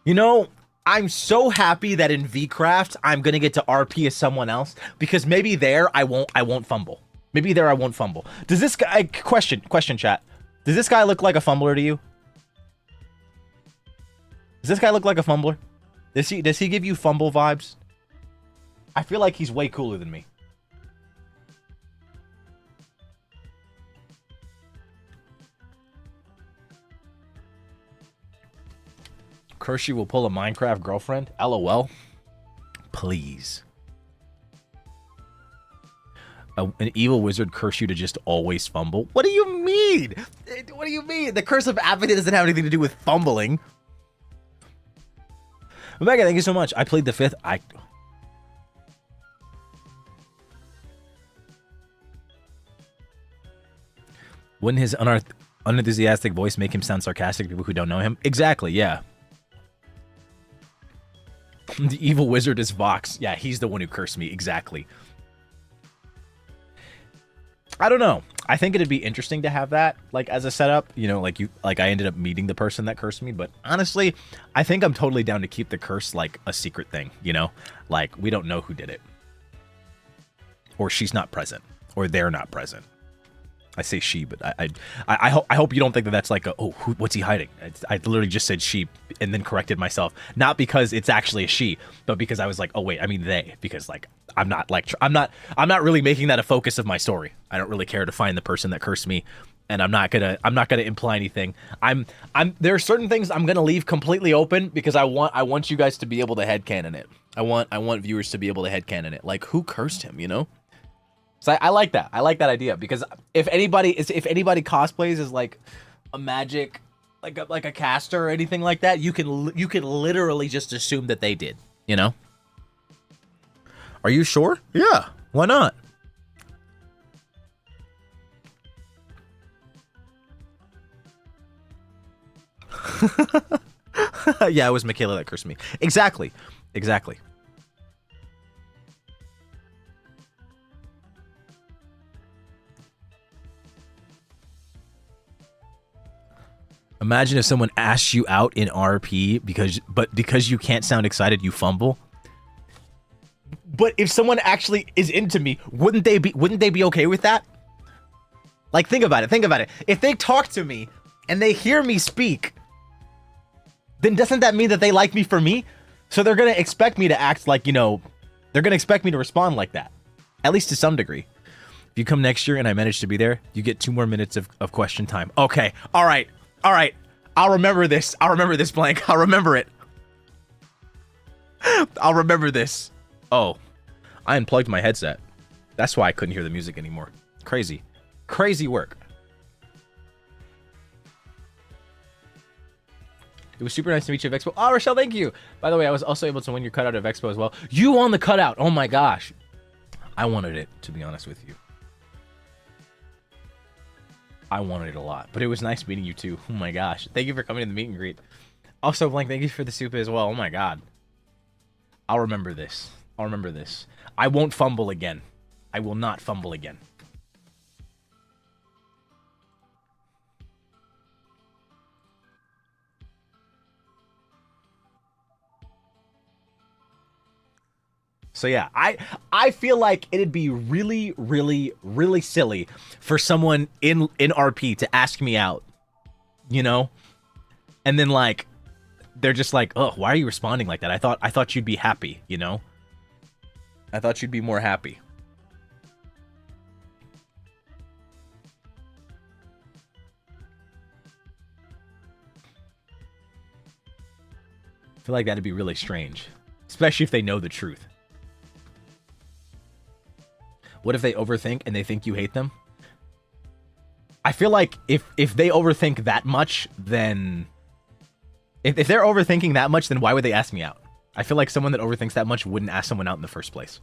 You know, I'm so happy that in Vcraft I'm gonna get to RP as someone else because maybe there I won't fumble. Maybe there I won't fumble. Does this guy question chat? Does this guy look like a fumbler to you? Does this guy look like a fumbler? Does he give you fumble vibes? I feel like he's way cooler than me. Kershey will pull a Minecraft girlfriend? LOL. Please. An evil wizard curse you to just always fumble? What do you mean? What do you mean? The curse of apathy doesn't have anything to do with fumbling. Omega, thank you so much. I played the 5th. Wouldn't his unenthusiastic voice make him sound sarcastic to people who don't know him? Exactly, yeah. The evil wizard is Vox. Yeah, he's the one who cursed me. Exactly. I don't know. I think it'd be interesting to have that, like, as a setup. You know, like I ended up meeting the person that cursed me. But honestly, I think I'm totally down to keep the curse like a secret thing. You know, like we don't know who did it, or she's not present, or they're not present. I say she, but I hope you don't think that that's like what's he hiding? I literally just said she and then corrected myself, not because it's actually a she, but because I was like, oh wait, I mean they, because like I'm not really making that a focus of my story. I don't really care to find the person that cursed me, and I'm not gonna imply anything. There are certain things I'm gonna leave completely open because I want you guys to be able to headcanon it. I want viewers to be able to headcanon it. Like, who cursed him, you know? So I like that. I like that idea because if anybody cosplays as like a magic, like a caster or anything like that, you can literally just assume that they did. You know? Are you sure? Yeah. Why not? Yeah, it was Michaela that cursed me. Exactly. Exactly. Imagine if someone asks you out in RP because you can't sound excited, you fumble. But if someone actually is into me, wouldn't they be okay with that? Like, think about it. If they talk to me and they hear me speak, then doesn't that mean that they like me for me? So they're going to expect me to act like, you know, they're going to expect me to respond like that, at least to some degree. If you come next year and I manage to be there, you get 2 more minutes of question time. Okay. All right. All right. I'll remember this. I'll remember this, Blank. I'll remember it. I'll remember this. Oh, I unplugged my headset. That's why I couldn't hear the music anymore. Crazy. Crazy work. It was super nice to meet you at Vexpo. Oh, Rochelle, thank you. By the way, I was also able to win your cutout at Vexpo as well. You won the cutout. Oh my gosh. I wanted it, to be honest with you. I wanted it a lot, but it was nice meeting you too. Oh my gosh. Thank you for coming to the meet and greet. Also, Blank, thank you for the soup as well. Oh my god. I'll remember this. I'll remember this. I won't fumble again. I will not fumble again. So yeah, I feel like it'd be really, really, really silly for someone in RP to ask me out, you know, and then like they're just like, oh, why are you responding like that? I thought you'd be happy, you know. I thought you'd be more happy. I feel like that'd be really strange, especially if they know the truth. What if they overthink and they think you hate them? I feel like if they overthink that much, then... If they're overthinking that much, then why would they ask me out? I feel like someone that overthinks that much wouldn't ask someone out in the first place.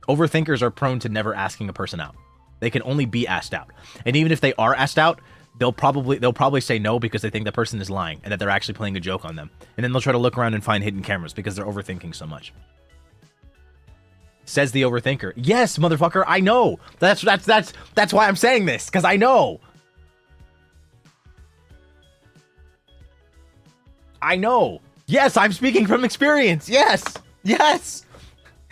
Overthinkers are prone to never asking a person out. They can only be asked out. And even if they are asked out, they'll probably say no because they think the person is lying and that they're actually playing a joke on them. And then they'll try to look around and find hidden cameras because they're overthinking so much. Says the overthinker. Yes, motherfucker, I know. That's why I'm saying this, because I know. I know. Yes, I'm speaking from experience. Yes. Yes.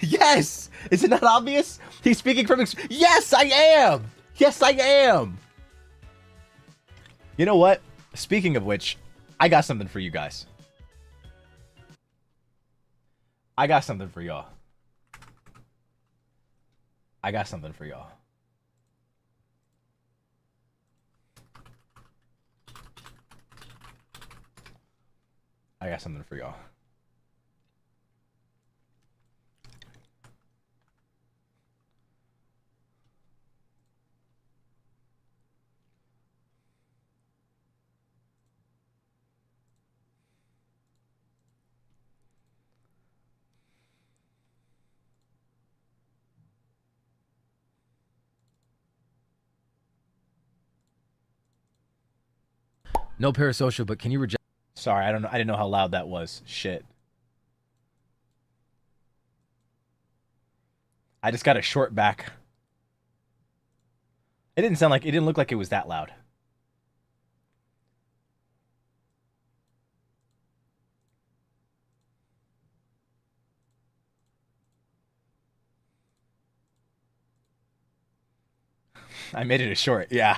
Yes. Is it not obvious? He's speaking from experience. Yes, I am. Yes, I am. You know what? Speaking of which, I got something for you guys. I got something for y'all. I got something for y'all. I got something for y'all. No parasocial, but can you reject? Sorry, I don't know. I didn't know how loud that was. Shit. I just got a short back. It didn't look like it was that loud. I made it a short, yeah.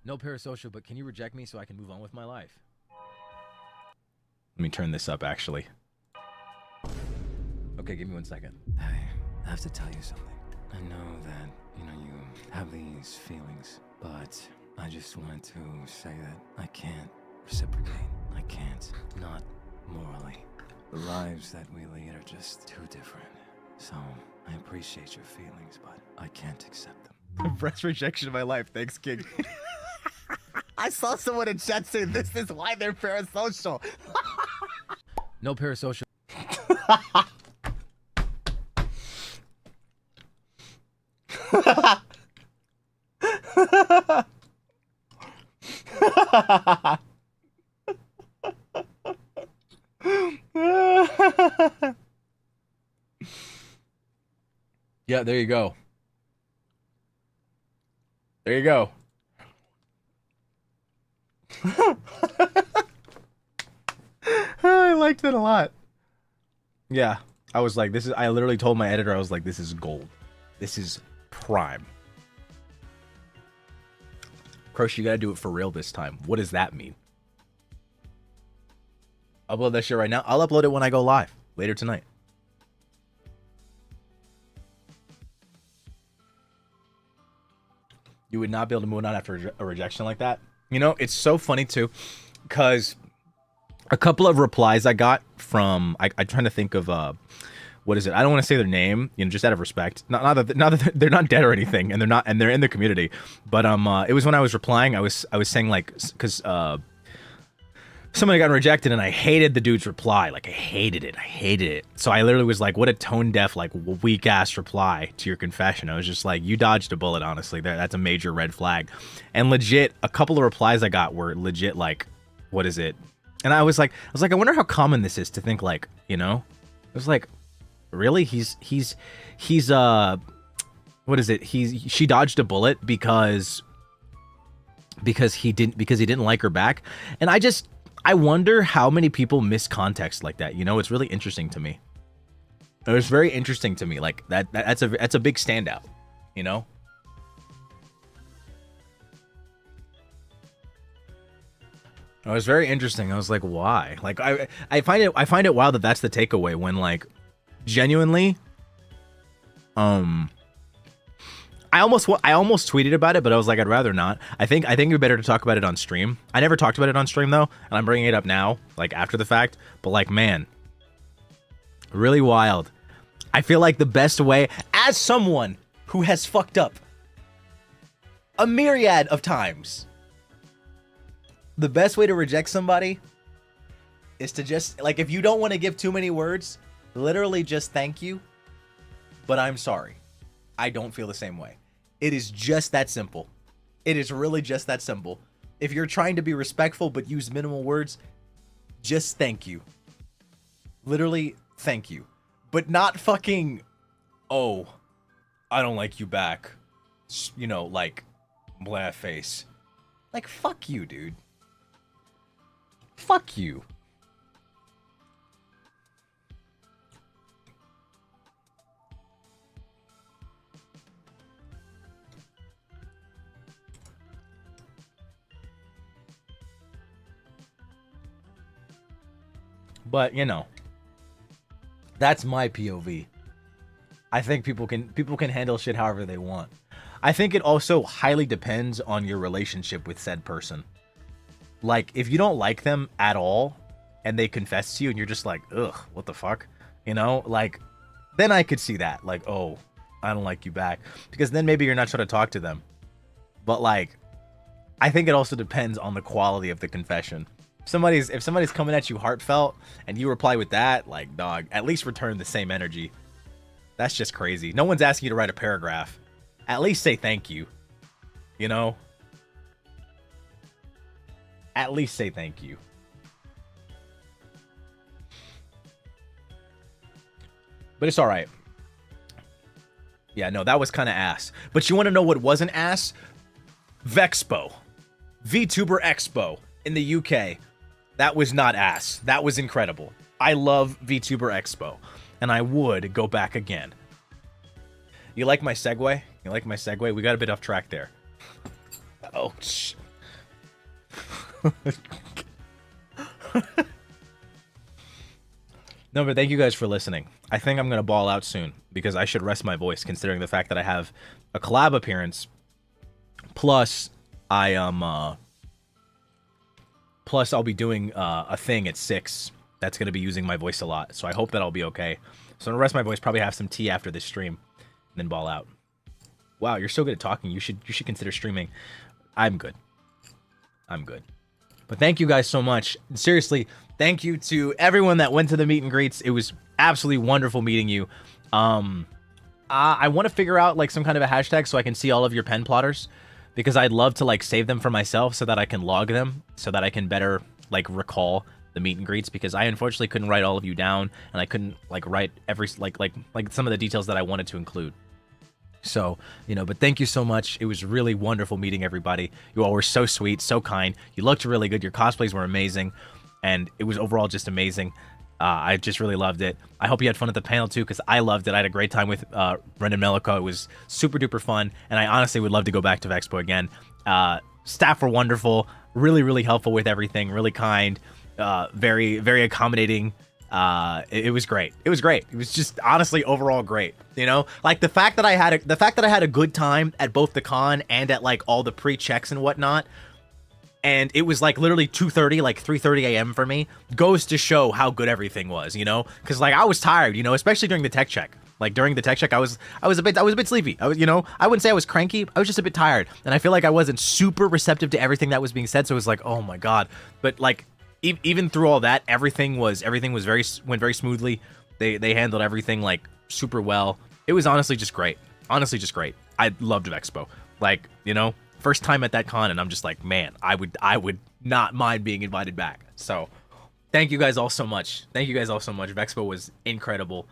No parasocial, but can you reject me so I can move on with my life? Let me turn this up, actually. Okay, give me 1 second. I have to tell you something. I know that, you have these feelings, but I just wanted to say that I can't reciprocate. I can't, not morally. The lives that we lead are just too different. So, I appreciate your feelings, but I can't accept them. Best rejection of my life. Thanks, King. I saw someone in chat say this is why they're parasocial. No parasocial. Yeah, there you go. There you go. I liked it a lot. Yeah, I was like, I literally told my editor, I was like, this is gold. This is prime. Crush, you gotta do it for real this time. What does that mean? Upload that shit right now. I'll upload it when I go live later tonight. You would not be able to move on after a rejection like that. You know, it's so funny too, because a couple of replies I got from, I'm trying to think of, what is it? I don't want to say their name, you know, just out of respect. Not that they're not dead or anything, and they're in the community. But it was when I was replying, I was saying like, because somebody got rejected, and I hated the dude's reply. Like I hated it. So I literally was like, what a tone deaf, like weak ass reply to your confession. I was just like, you dodged a bullet. Honestly, that's a major red flag. And legit, a couple of replies I got were legit like, what is it? And I was like, I wonder how common this is to think like, you know, I was like, really? He's what is it? She dodged a bullet because he didn't like her back. And I wonder how many people miss context like that. You know, it's really interesting to me. It was very interesting to me. Like that's a big standout, you know? It was very interesting. I was like, why? Like I find it wild that that's the takeaway when like genuinely I almost tweeted about it, but I was like, I'd rather not. I think it'd be better to talk about it on stream. I never talked about it on stream though, and I'm bringing it up now, like after the fact. But like, man, really wild. I feel like the best way, as someone who has fucked up a myriad of times, the best way to reject somebody is to just, like, if you don't want to give too many words, literally just thank you, but I'm sorry. I don't feel the same way. It is just that simple. It is really just that simple. If you're trying to be respectful but use minimal words, just thank you. Literally, thank you. But not fucking, oh, I don't like you back. You know, like, blah face. Like, fuck you, dude. Fuck you. But, you know, that's my POV. I think people can handle shit however they want. I think it also highly depends on your relationship with said person. Like, if you don't like them at all and they confess to you and you're just like, ugh, what the fuck? You know, like, then I could see that. Like, oh, I don't like you back. Because then maybe you're not trying to talk to them. But, like, I think it also depends on the quality of the confession. If somebody's coming at you heartfelt and you reply with that, like, dog, at least return the same energy. That's just crazy. No one's asking you to write a paragraph. At least say thank you. You know? At least say thank you. But it's all right. Yeah, no, that was kind of ass. But you want to know what wasn't ass? Vexpo. VTuber Expo in the UK. That was not ass. That was incredible. I love VTuber Expo. And I would go back again. You like my segue? You like my segue? We got a bit off track there. Oh, shh. No, but thank you guys for listening. I think I'm going to ball out soon because I should rest my voice considering the fact that I have a collab appearance. Plus, Plus, I'll be doing a thing at 6 that's going to be using my voice a lot. So I hope that I'll be okay. So I'm going to rest my voice, probably have some tea after this stream, and then ball out. Wow, you're so good at talking. You should consider streaming. I'm good. I'm good. But thank you guys so much. Seriously, thank you to everyone that went to the meet and greets. It was absolutely wonderful meeting you. I want to figure out like some kind of a hashtag so I can see all of your pen plotters, because I'd love to like save them for myself so that I can log them, so that I can better like recall the meet and greets, because I unfortunately couldn't write all of you down, and I couldn't like write every like some of the details that I wanted to include. So, you know, but thank you so much. It was really wonderful meeting everybody. You all were so sweet, so kind. You looked really good. Your cosplays were amazing, and it was overall just amazing. I just really loved it. I hope you had fun at the panel too, because I loved it. I had a great time with Brendan Melico. It was super duper fun, and I honestly would love to go back to Vexpo again. staff were wonderful, really, really helpful with everything, really kind, very, very accommodating. It was great. It was great. It was just honestly overall great. You know, like the fact that I had a good time at both the con and at like all the pre-checks and whatnot. And it was like literally 2:30, like 3:30 a.m. for me, goes to show how good everything was, you know? Because like I was tired, you know, especially during the tech check. Like during the tech check, I was a bit sleepy. I was, you know, I wouldn't say I was cranky. I was just a bit tired, and I feel like I wasn't super receptive to everything that was being said. So it was like, oh my god. But like even through all that, everything went very smoothly. They handled everything like super well. It was honestly just great. Honestly, just great. I loved Vexpo. Like, you know. First time at that con, and I'm just like, man, I would not mind being invited back. So, thank you guys all so much. Thank you guys all so much. Vexpo was incredible.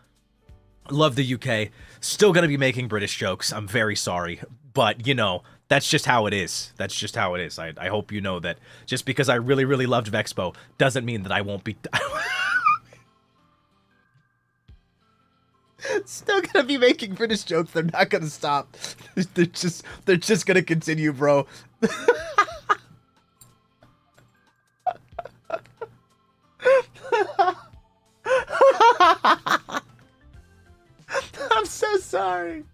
Love the UK. Still gonna be making British jokes. I'm very sorry, but you know, that's just how it is. That's just how it is. I hope you know that just because I really, really loved Vexpo doesn't mean that I won't be... Still gonna be making British jokes. They're not gonna stop. They're just gonna continue, bro. I'm so sorry.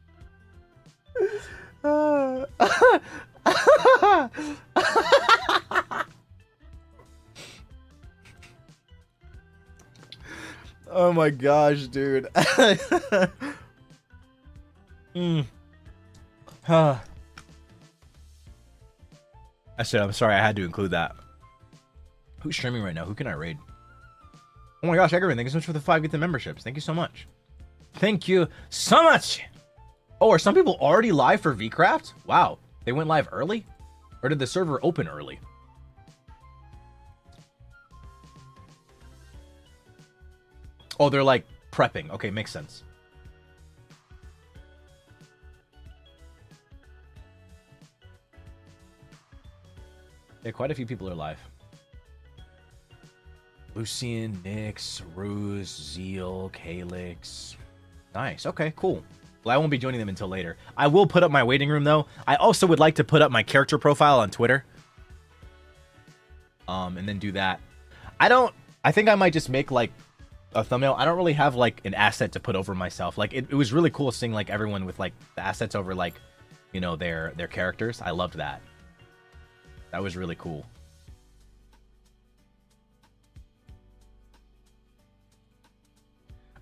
Oh my gosh, dude. I said, I'm sorry, I had to include that. Who's streaming right now? Who can I raid? Oh my gosh, Eggerman, thank you so much for the 5 Get the memberships. Thank you so much. Thank you so much. Oh, are some people already live for Vcraft? Wow, they went live early? Or did the server open early? Oh, they're like prepping. Okay, makes sense. Yeah, quite a few people are live. Lucian, Nyx, Ruse, Zeal, Calyx. Nice. Okay, cool. Well, I won't be joining them until later. I will put up my waiting room, though. I also would like to put up my character profile on Twitter. And then do that. I think I might just make, like, a thumbnail. I don't really have like an asset to put over myself. Like it was really cool seeing like everyone with like the assets over like, you know, their characters. I loved that. That was really cool.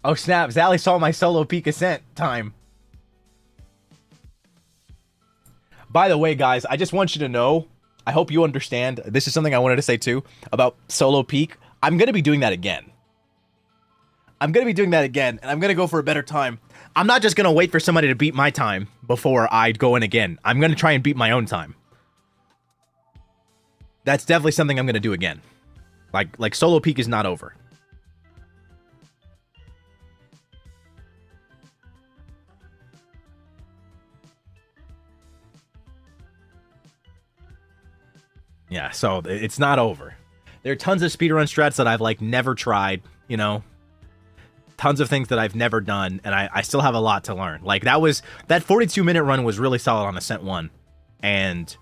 Oh snap, Zally saw my solo peak ascent time. By the way, guys, I just want you to know, I hope you understand, this is something I wanted to say too about solo peak. I'm going to be doing that again. I'm going to be doing that again, and I'm going to go for a better time. I'm not just going to wait for somebody to beat my time before I go in again. I'm going to try and beat my own time. That's definitely something I'm going to do again. Like solo peak is not over. Yeah, so it's not over. There are tons of speedrun strats that I've like never tried, you know. Tons of things that I've never done, and I still have a lot to learn. Like that 42-minute run was really solid on Ascent 1. And,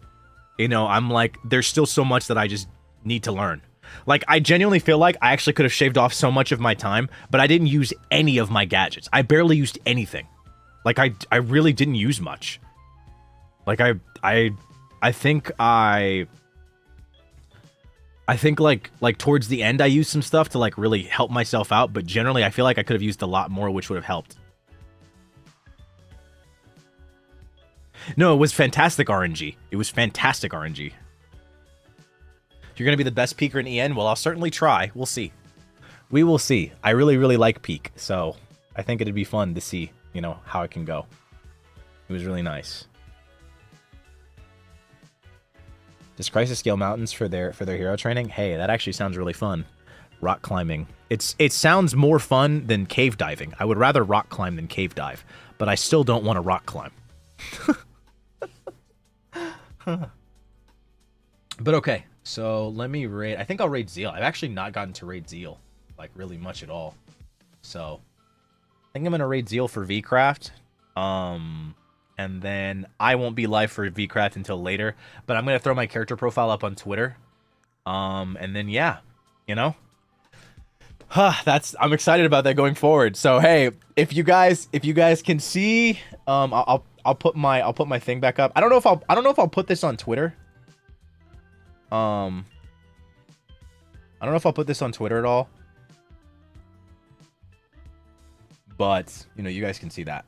you know, I'm like, there's still so much that I just need to learn. Like, I genuinely feel like I actually could have shaved off so much of my time, but I didn't use any of my gadgets. I barely used anything. Like, I really didn't use much. Like, I think like towards the end I used some stuff to like really help myself out, but generally I feel like I could have used a lot more, which would have helped. No, it was fantastic RNG. It was fantastic RNG. You're gonna be the best peaker in EN? Well, I'll certainly try. We'll see. We will see. I really, really like peak, so I think it'd be fun to see, you know, how it can go. It was really nice. Does Krisis scale mountains for their hero training? Hey, that actually sounds really fun. Rock climbing. It sounds more fun than cave diving. I would rather rock climb than cave dive, but I still don't want to rock climb. But okay, so let me raid. I think I'll raid Zeal. I've actually not gotten to raid Zeal, like really much at all. So I think I'm gonna raid Zeal for Vcraft. and then I won't be live for Vcraft until later. But I'm gonna throw my character profile up on Twitter. And then yeah, you know. I'm excited about that going forward. So hey, if you guys can see, I'll put my thing back up. I don't know if I'll put this on Twitter. I don't know if I'll put this on Twitter at all. But, you know, you guys can see that.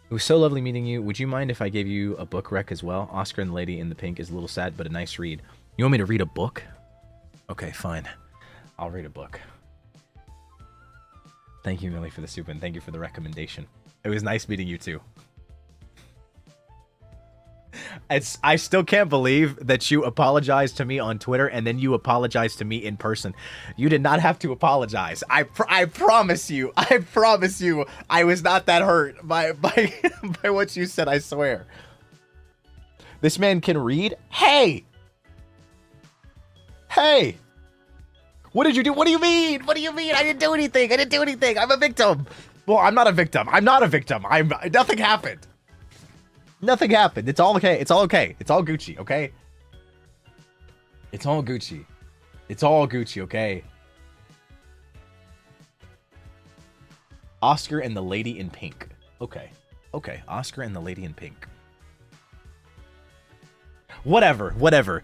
It was so lovely meeting you. Would you mind if I gave you a book rec as well? Oscar and the Lady in the Pink is a little sad, but a nice read. You want me to read a book? Okay, fine. I'll read a book. Thank you, Millie, for the soup, and thank you for the recommendation. It was nice meeting you, too. I still can't believe that you apologized to me on Twitter and then you apologized to me in person. You did not have to apologize. I promise you. I promise you. I was not that hurt by what you said, I swear. This man can read? Hey! Hey! What did you do? What do you mean? What do you mean? I didn't do anything. I didn't do anything. I'm a victim. Well, I'm not a victim. I'm not a victim. Nothing happened. Nothing happened. It's all okay. It's all okay. It's all Gucci, okay? It's all Gucci. It's all Gucci, okay? Oscar and the Lady in Pink. Okay. Okay. Oscar and the Lady in Pink. Whatever.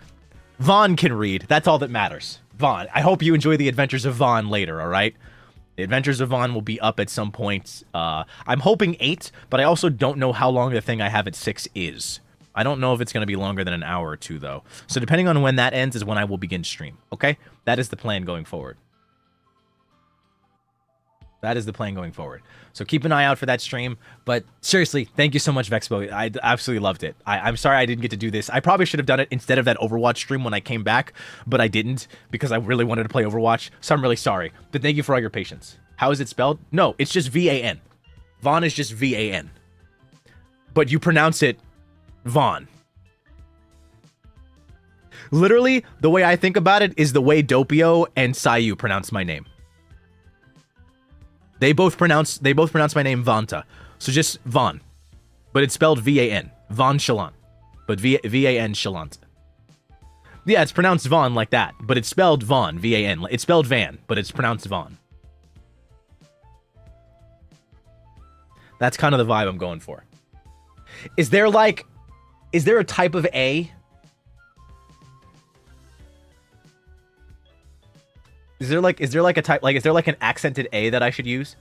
Vaughn can read. That's all that matters. Vaughn. I hope you enjoy the adventures of Vaughn later, alright? The Adventures of Vaughn will be up at some point. I'm hoping 8, but I also don't know how long the thing I have at 6 is. I don't know if it's going to be longer than an hour or 2, though. So depending on when that ends is when I will begin stream, okay? That is the plan going forward. That is the plan going forward. So keep an eye out for that stream. But seriously, thank you so much, Vexpo. I absolutely loved it. I'm sorry I didn't get to do this. I probably should have done it instead of that Overwatch stream when I came back, but I didn't because I really wanted to play Overwatch. So I'm really sorry. But thank you for all your patience. How is it spelled? No, it's just V-A-N. Vaughn is just V-A-N. But you pronounce it Vaughn. Literally, the way I think about it is the way Doppio and Sayu pronounce my name. They both pronounce my name Vanta. So just Vaughn. But it's spelled V-A-N. Vaughn Chalant. But V-A-N Chalant. Yeah, it's pronounced Vaughn like that. But it's spelled Vaughn. V-A-N. It's spelled Van. But it's pronounced Vaughn. That's kind of the vibe I'm going for. Is there a type of A? Is there like a type, is there like an accented A that I should use?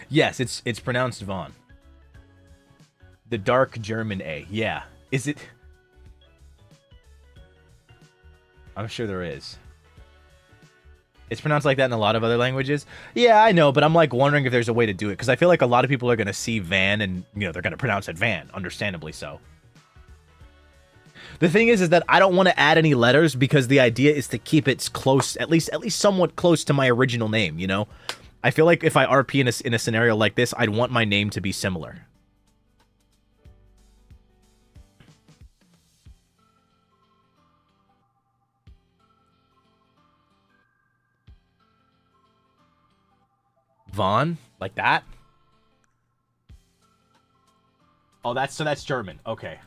Yes, it's pronounced Vaughn. The dark German A. Yeah. Is it? I'm sure there is. It's pronounced like that in a lot of other languages. Yeah, I know, but I'm like wondering if there's a way to do it because I feel like a lot of people are going to see Van and, you know, they're going to pronounce it Van, understandably so. The thing is that I don't want to add any letters because the idea is to keep it close, at least somewhat close to my original name, you know? I feel like if I RP in a scenario like this, I'd want my name to be similar. Vaughn? Like that? Oh, that's German. Okay.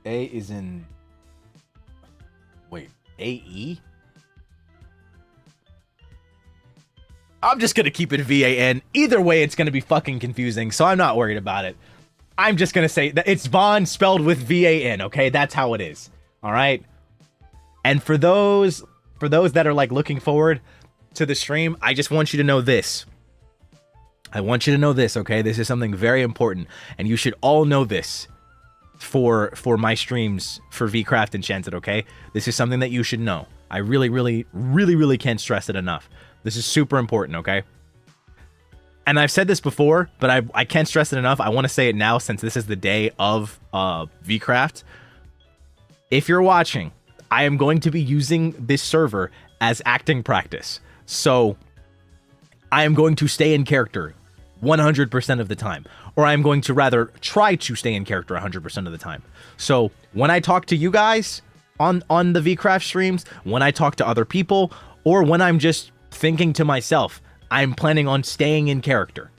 A is in... Wait, A-E? I'm just going to keep it V-A-N. Either way, it's going to be fucking confusing, so I'm not worried about it. I'm just going to say that it's Vaughn spelled with V-A-N, okay? That's how it is, all right? And for those that are, like, looking forward to the stream, I just want you to know this. I want you to know this, okay? This is something very important, and you should all know this for my streams for Vcraft Enchanted, okay? This is something that you should know. I really can't stress it enough. This is super important, okay? And I've said this before, but I can't stress it enough. I want to say it now since this is the day of Vcraft. if you're watching, I am going to be using this server as acting practice. So I am going to stay in character 100% of the time, or I'm going to rather try to stay in character 100% of the time. So when I talk to you guys on the Vcraft streams, when I talk to other people, or when I'm just thinking to myself, I'm planning on staying in character.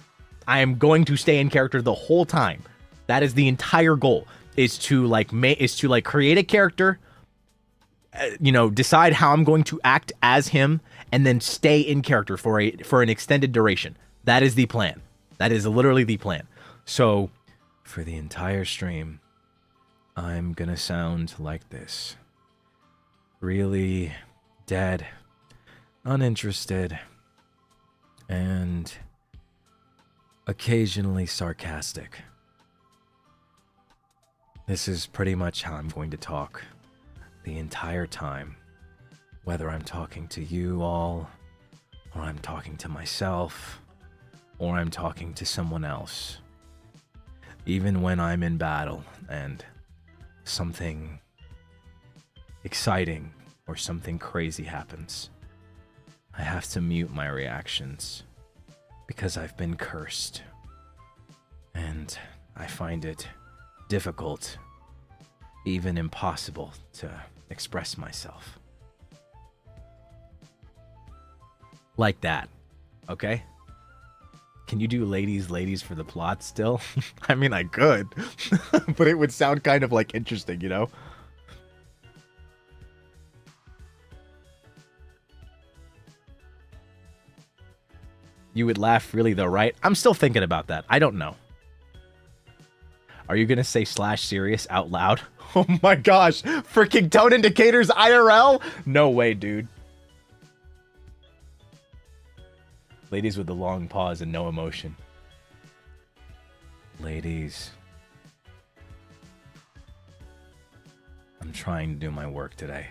I am going to stay in character the whole time. That is the entire goal, is to like create a character, you know, decide how I'm going to act as him, and then stay in character for an extended duration. That is the plan. That is literally the plan. So for the entire stream, I'm gonna sound like this. Really dead, uninterested, and occasionally sarcastic. This is pretty much how I'm going to talk the entire time, whether I'm talking to you all, or I'm talking to myself, or I'm talking to someone else. Even when I'm in battle and something exciting or something crazy happens, I have to mute my reactions because I've been cursed, and I find it difficult, even impossible, to express myself. Like that, okay? Can you do ladies for the plot still? I mean, I could, but it would sound kind of like interesting, you know? You would laugh really though, right? I'm still thinking about that. I don't know. Are you gonna say /serious out loud? Oh my gosh, freaking tone indicators IRL? No way, dude. Ladies with the long pause and no emotion. Ladies. I'm trying to do my work today.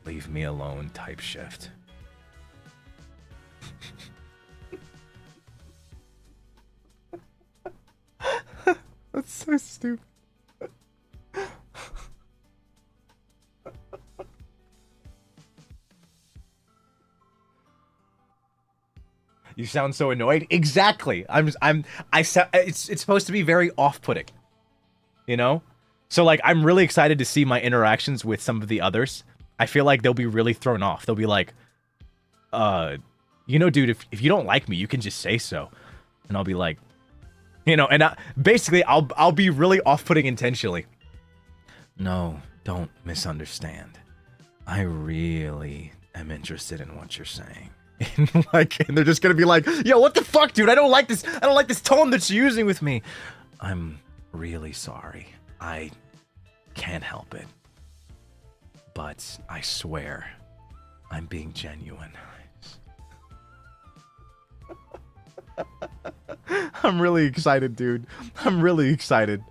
Leave me alone type shift. That's so stupid. You sound so annoyed. Exactly. It's supposed to be very off-putting. You know? So like I'm really excited to see my interactions with some of the others. I feel like they'll be really thrown off. They'll be like, you know, dude, if you don't like me, you can just say so. And I'll be like, you know, and basically I'll be really off-putting intentionally. No, don't misunderstand. I really am interested in what you're saying. And they're just gonna be like, yo, what the fuck, dude? I don't like this tone that you're using with me. I'm really sorry. I can't help it. But I swear, I'm being genuine. I'm really excited, dude. I'm really excited.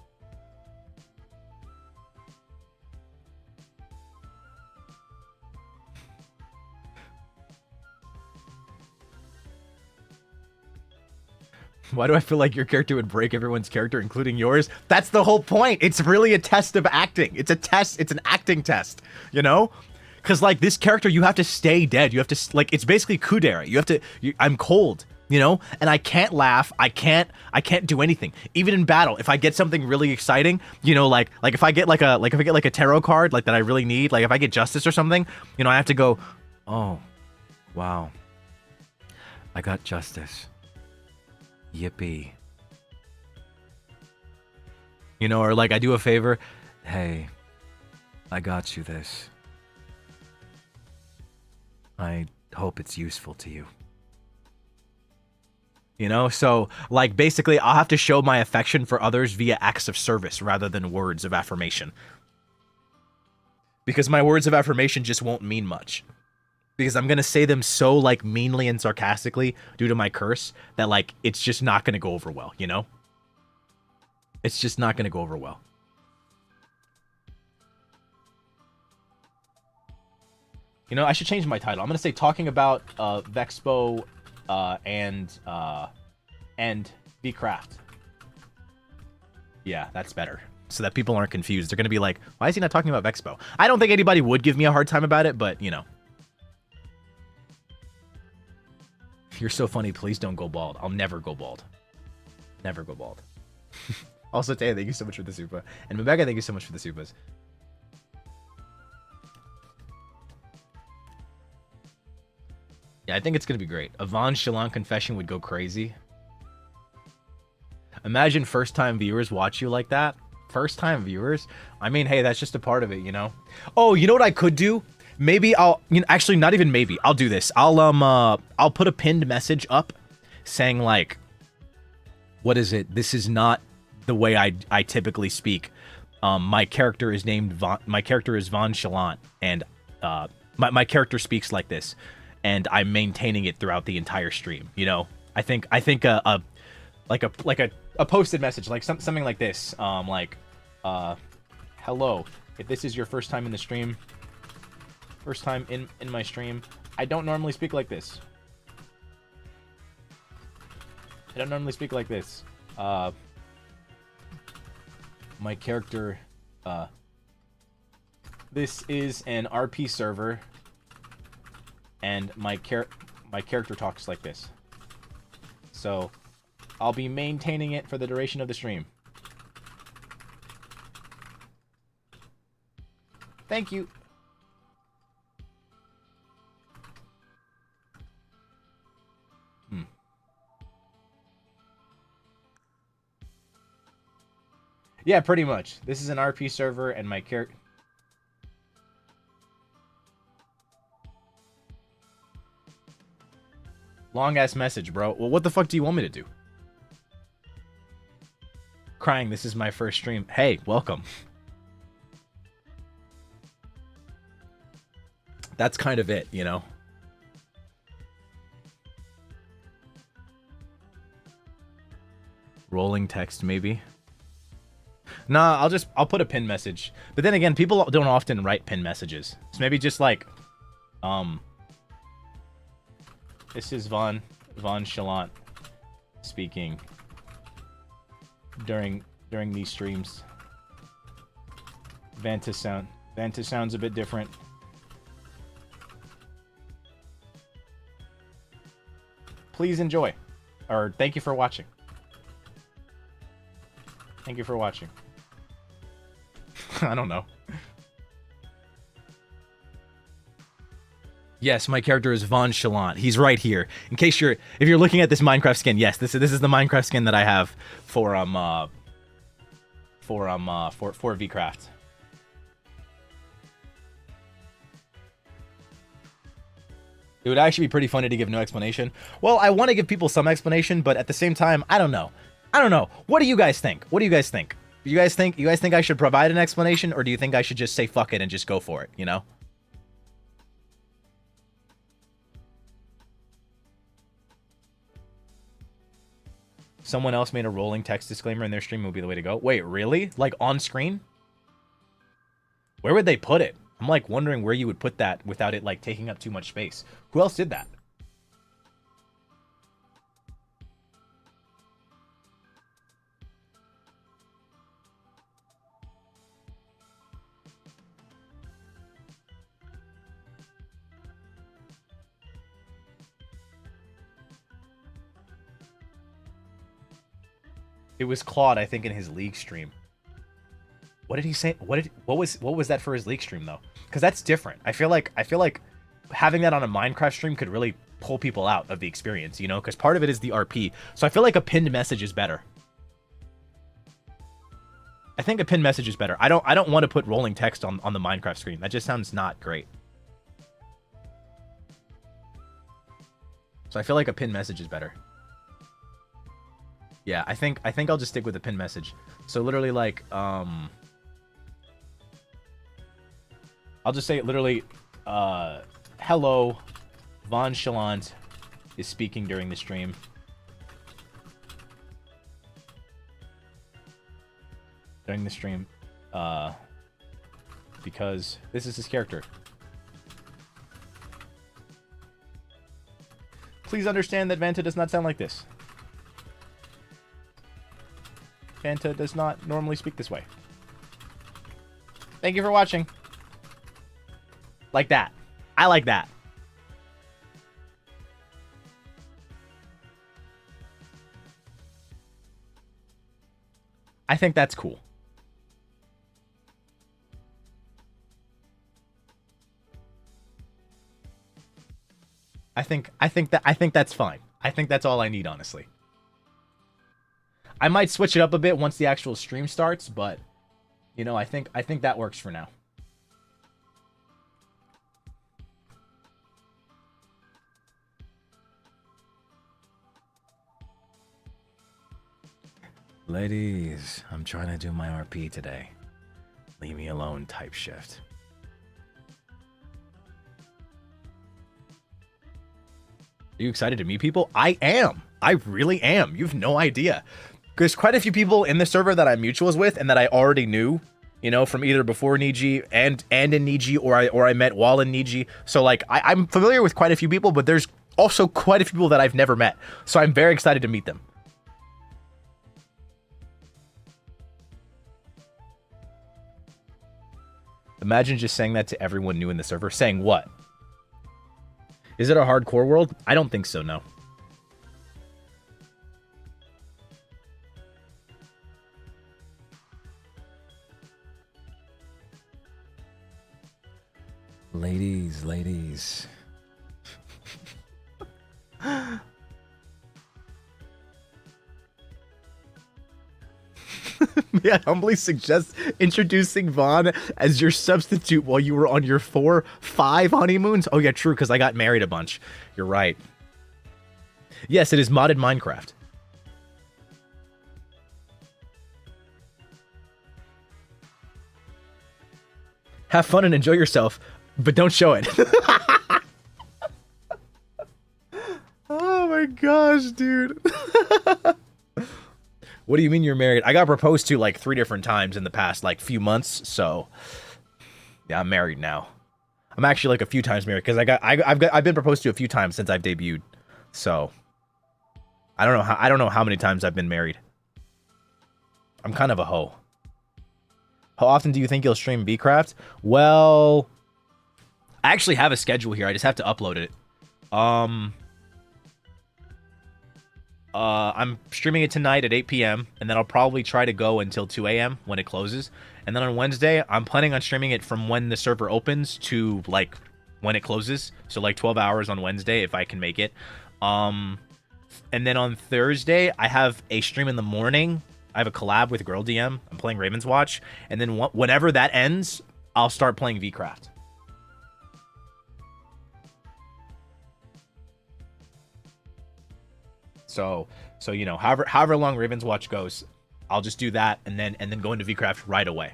Why do I feel like your character would break everyone's character, including yours? That's the whole point. It's really a test of acting. It's a test. It's an acting test, you know? Because, like, this character, you have to stay dead. You have to, like, it's basically Kudera. You have to, I'm cold, you know? And I can't laugh. I can't do anything. Even in battle, if I get something really exciting, you know, like if I get like a tarot card, like, that I really need, like, if I get justice or something, you know, I have to go, oh, wow. I got justice. Yippee. You know, or like I do a favor. Hey, I got you this. I hope it's useful to you. You know, so like basically I'll have to show my affection for others via acts of service rather than words of affirmation. Because my words of affirmation just won't mean much. Because I'm going to say them so, like, meanly and sarcastically due to my curse that, like, it's just not going to go over well, you know? It's just not going to go over well. You know, I should change my title. I'm going to say talking about Vexpo and Vcraft. Yeah, that's better. so that people aren't confused. They're gonna be like, why is he not talking about Vexpo? I don't think anybody would give me a hard time about it, but you know. You're so funny, please don't go bald. I'll never go bald. Never go bald. Also, Taya, thank you so much for the super. And Rebecca, thank you so much for the supers. Yeah, I think it's gonna be great. A Von Shalon confession would go crazy. Imagine first-time viewers watch you like that. First-time viewers? I mean, hey, that's just a part of it, you know? Oh, you know what I could do? Maybe I'll, you know, actually, not even maybe. I'll do this. I'll put a pinned message up saying, like, what is it? This is not the way I typically speak. My character is named my character is Von Shalon, and my character speaks like this, and I'm maintaining it throughout the entire stream. You know, I think a posted message, like something like this, hello, if this is your first time in the stream, first time in my stream, I don't normally speak like this. I don't normally speak like this. My character, this is an RP server, and my character talks like this. So I'll be maintaining it for the duration of the stream. Thank you. Yeah, pretty much. This is an RP server, and my character... Long-ass message, bro. Well, what the fuck do you want me to do? Crying, this is my first stream. Hey, welcome. That's kind of it, you know? Rolling text, maybe? Nah, I'll put a pin message. But then again, people don't often write pin messages. So maybe just like, this is Von Shalon speaking during these streams. Vanta sounds a bit different. Please enjoy. Or thank you for watching. Thank you for watching. I don't know. Yes, my character is Von Shalon. He's right here. In case if you're looking at this Minecraft skin, yes, this is the Minecraft skin that I have for Vcraft. It would actually be pretty funny to give no explanation. Well, I want to give people some explanation, but at the same time, I don't know. What do you guys think? Do you guys think I should provide an explanation, or do you think I should just say fuck it and just go for it, you know? Someone else made a rolling text disclaimer in their stream would be the way to go. Wait, really? Like on screen? Where would they put it? I'm like wondering where you would put that without it like taking up too much space. Who else did that? It was Claude, I think, in his League stream. What did he say? What was that for his League stream though? Because that's different. I feel like having that on a Minecraft stream could really pull people out of the experience, you know? Because part of it is the RP. So I feel like a pinned message is better. I think a pinned message is better. I don't want to put rolling text on the Minecraft screen. That just sounds not great. So I feel like a pinned message is better. Yeah, I think I'll just stick with the pin message. So literally like I'll just say literally hello, Von Shalon is speaking during the stream. Because this is his character. Please understand that Vanta does not sound like this. Vanta does not normally speak this way. Thank you for watching. Like that. I like that. I think that's cool. I think that's fine. I think that's all I need, honestly. I might switch it up a bit once the actual stream starts, but you know, I think that works for now. Ladies, I'm trying to do my RP today. Leave me alone, type shift. Are you excited to meet people? I am. I really am. You've no idea. There's quite a few people in the server that I'm mutuals with and that I already knew, you know, from either before NIJI and in NIJI, or I met while in NIJI. So like I'm familiar with quite a few people, but there's also quite a few people that I've never met. So I'm very excited to meet them. Imagine just saying that to everyone new in the server. Saying what? Is it a hardcore world? I don't think so, no. Ladies. May I humbly suggest introducing Vaughn as your substitute while you were on your 4-5 honeymoons? Oh yeah, true, because I got married a bunch. You're right. Yes, it is modded Minecraft. Have fun and enjoy yourself, but don't show it. Oh my gosh, dude. What do you mean you're married? I got proposed to like 3 different times in the past like few months, so yeah, I'm married now. I'm actually like a few times married because I've been proposed to a few times since I've debuted. So I don't know how many times I've been married. I'm kind of a hoe. How often do you think you'll stream Vcraft? Well, I actually have a schedule here. I just have to upload it. I'm streaming it tonight at 8 p.m. and then I'll probably try to go until 2 a.m. when it closes. And then on Wednesday, I'm planning on streaming it from when the server opens to like when it closes. So like 12 hours on Wednesday if I can make it. And then on Thursday, I have a stream in the morning. I have a collab with Girl DM. I'm playing Raven's Watch. And then whenever that ends, I'll start playing Vcraft. So you know, however long Raven's Watch goes, I'll just do that and then go into Vcraft right away.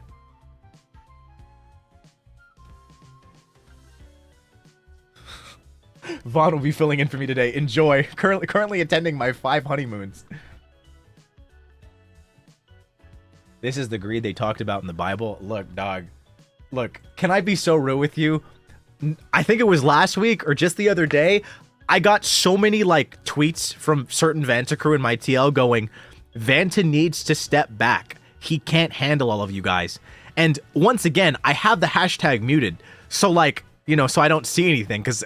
Vaughn will be filling in for me today. Enjoy. Currently attending my 5 honeymoons. This is the greed they talked about in the Bible. Look, dog. Look, can I be so real with you? I think it was last week or just the other day. I got so many like tweets from certain Vantacrow in my TL going, Vanta needs to step back. He can't handle all of you guys. And once again, I have the hashtag muted. So like, you know, so I don't see anything cuz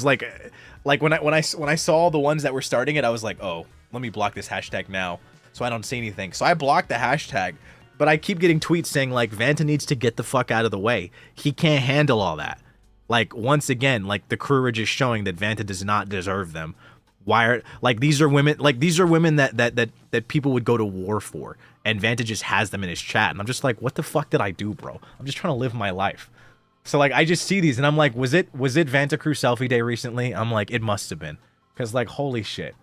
like when I saw the ones that were starting it, I was like, "Oh, let me block this hashtag now so I don't see anything." So I blocked the hashtag, but I keep getting tweets saying like Vanta needs to get the fuck out of the way. He can't handle all that. Like, once again, like, the crew are just showing that Vanta does not deserve them. Why are, like, these are women that people would go to war for, and Vanta just has them in his chat, and I'm just like, what the fuck did I do, bro? I'm just trying to live my life. So, like, I just see these, and I'm like, was it Vantacrow selfie day recently? I'm like, it must have been. Because, like, holy shit.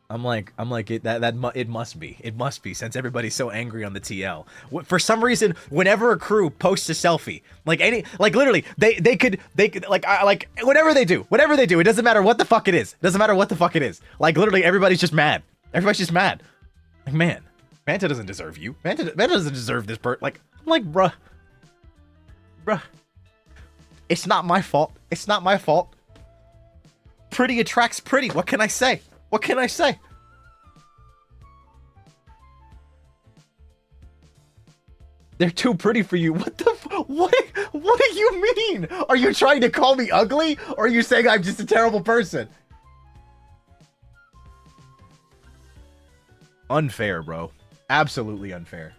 I'm like it must be since everybody's so angry on the TL. For some reason, whenever a crew posts a selfie, like literally they could like whatever they do, it doesn't matter what the fuck it is. Like literally everybody's just mad. Everybody's just mad. Like, man, Vanta doesn't deserve you. Vanta doesn't deserve this like I'm like, bruh. It's not my fault. Pretty attracts pretty. What can I say? They're too pretty for you. What the what do you mean? Are you trying to call me ugly? Or are you saying I'm just a terrible person? Unfair, bro. Absolutely unfair.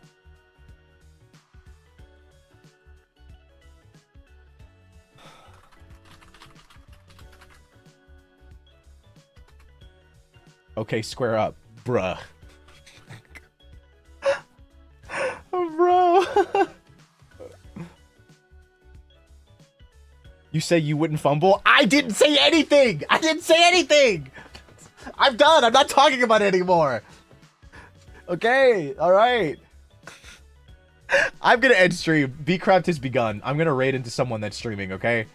Okay, square up, bruh. Bro. You say you wouldn't fumble? I didn't say anything! I didn't say anything! I'm done. I'm not talking about it anymore. Okay, alright. I'm gonna end stream. Vcraft has begun. I'm gonna raid into someone that's streaming, okay?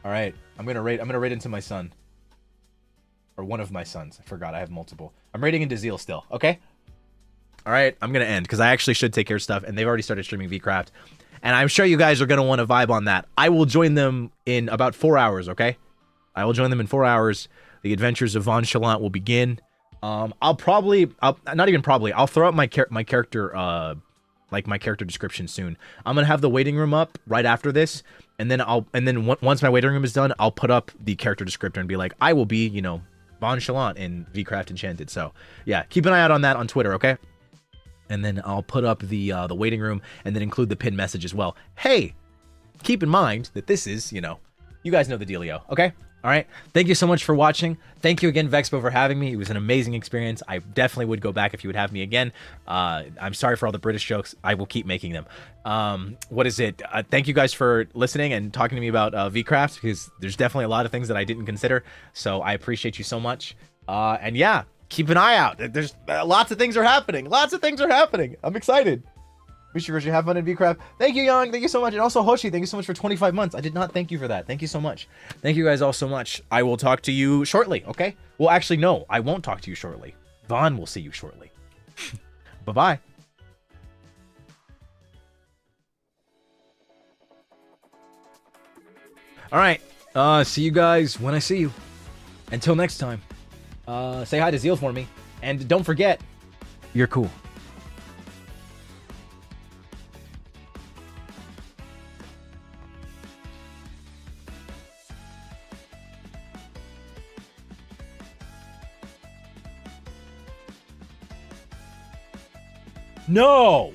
Alright. I'm gonna raid into my son. Or one of my sons. I forgot, I have multiple. I'm raiding into Zeal still, okay? Alright, I'm gonna end, because I actually should take care of stuff, and they've already started streaming Vcraft. And I'm sure you guys are gonna want to vibe on that. I will join them in about 4 hours, okay? I will join them in 4 hours. The adventures of Von Chalant will begin. I'll throw up my character, like my character description soon. I'm gonna have the waiting room up right after this, and then once my waiting room is done, I'll put up the character descriptor and be like, I will be, you know, Von Chalant in Vcraft Enchanted. So yeah, keep an eye out on that on Twitter, okay? And then I'll put up the waiting room and then include the pinned message as well. Hey, keep in mind that this is, you know, you guys know the dealio, okay? All right. Thank you so much for watching. Thank you again, Vexpo, for having me. It was an amazing experience. I definitely would go back if you would have me again. I'm sorry for all the British jokes. I will keep making them. What is it? Thank you guys for listening and talking to me about Vcraft, because there's definitely a lot of things that I didn't consider. So I appreciate you so much. And yeah, keep an eye out. There's lots of things are happening. Lots of things are happening. I'm excited. Wish you have fun in Vcraft. Thank you, Yang. Thank you so much. And also, Hoshi, thank you so much for 25 months. I did not thank you for that. Thank you so much. Thank you guys all so much. I will talk to you shortly, okay? Well, actually, no. I won't talk to you shortly. Vaughn will see you shortly. Bye-bye. All right. See you guys when I see you. Until next time. Say hi to Zeal for me. And don't forget, you're cool. No!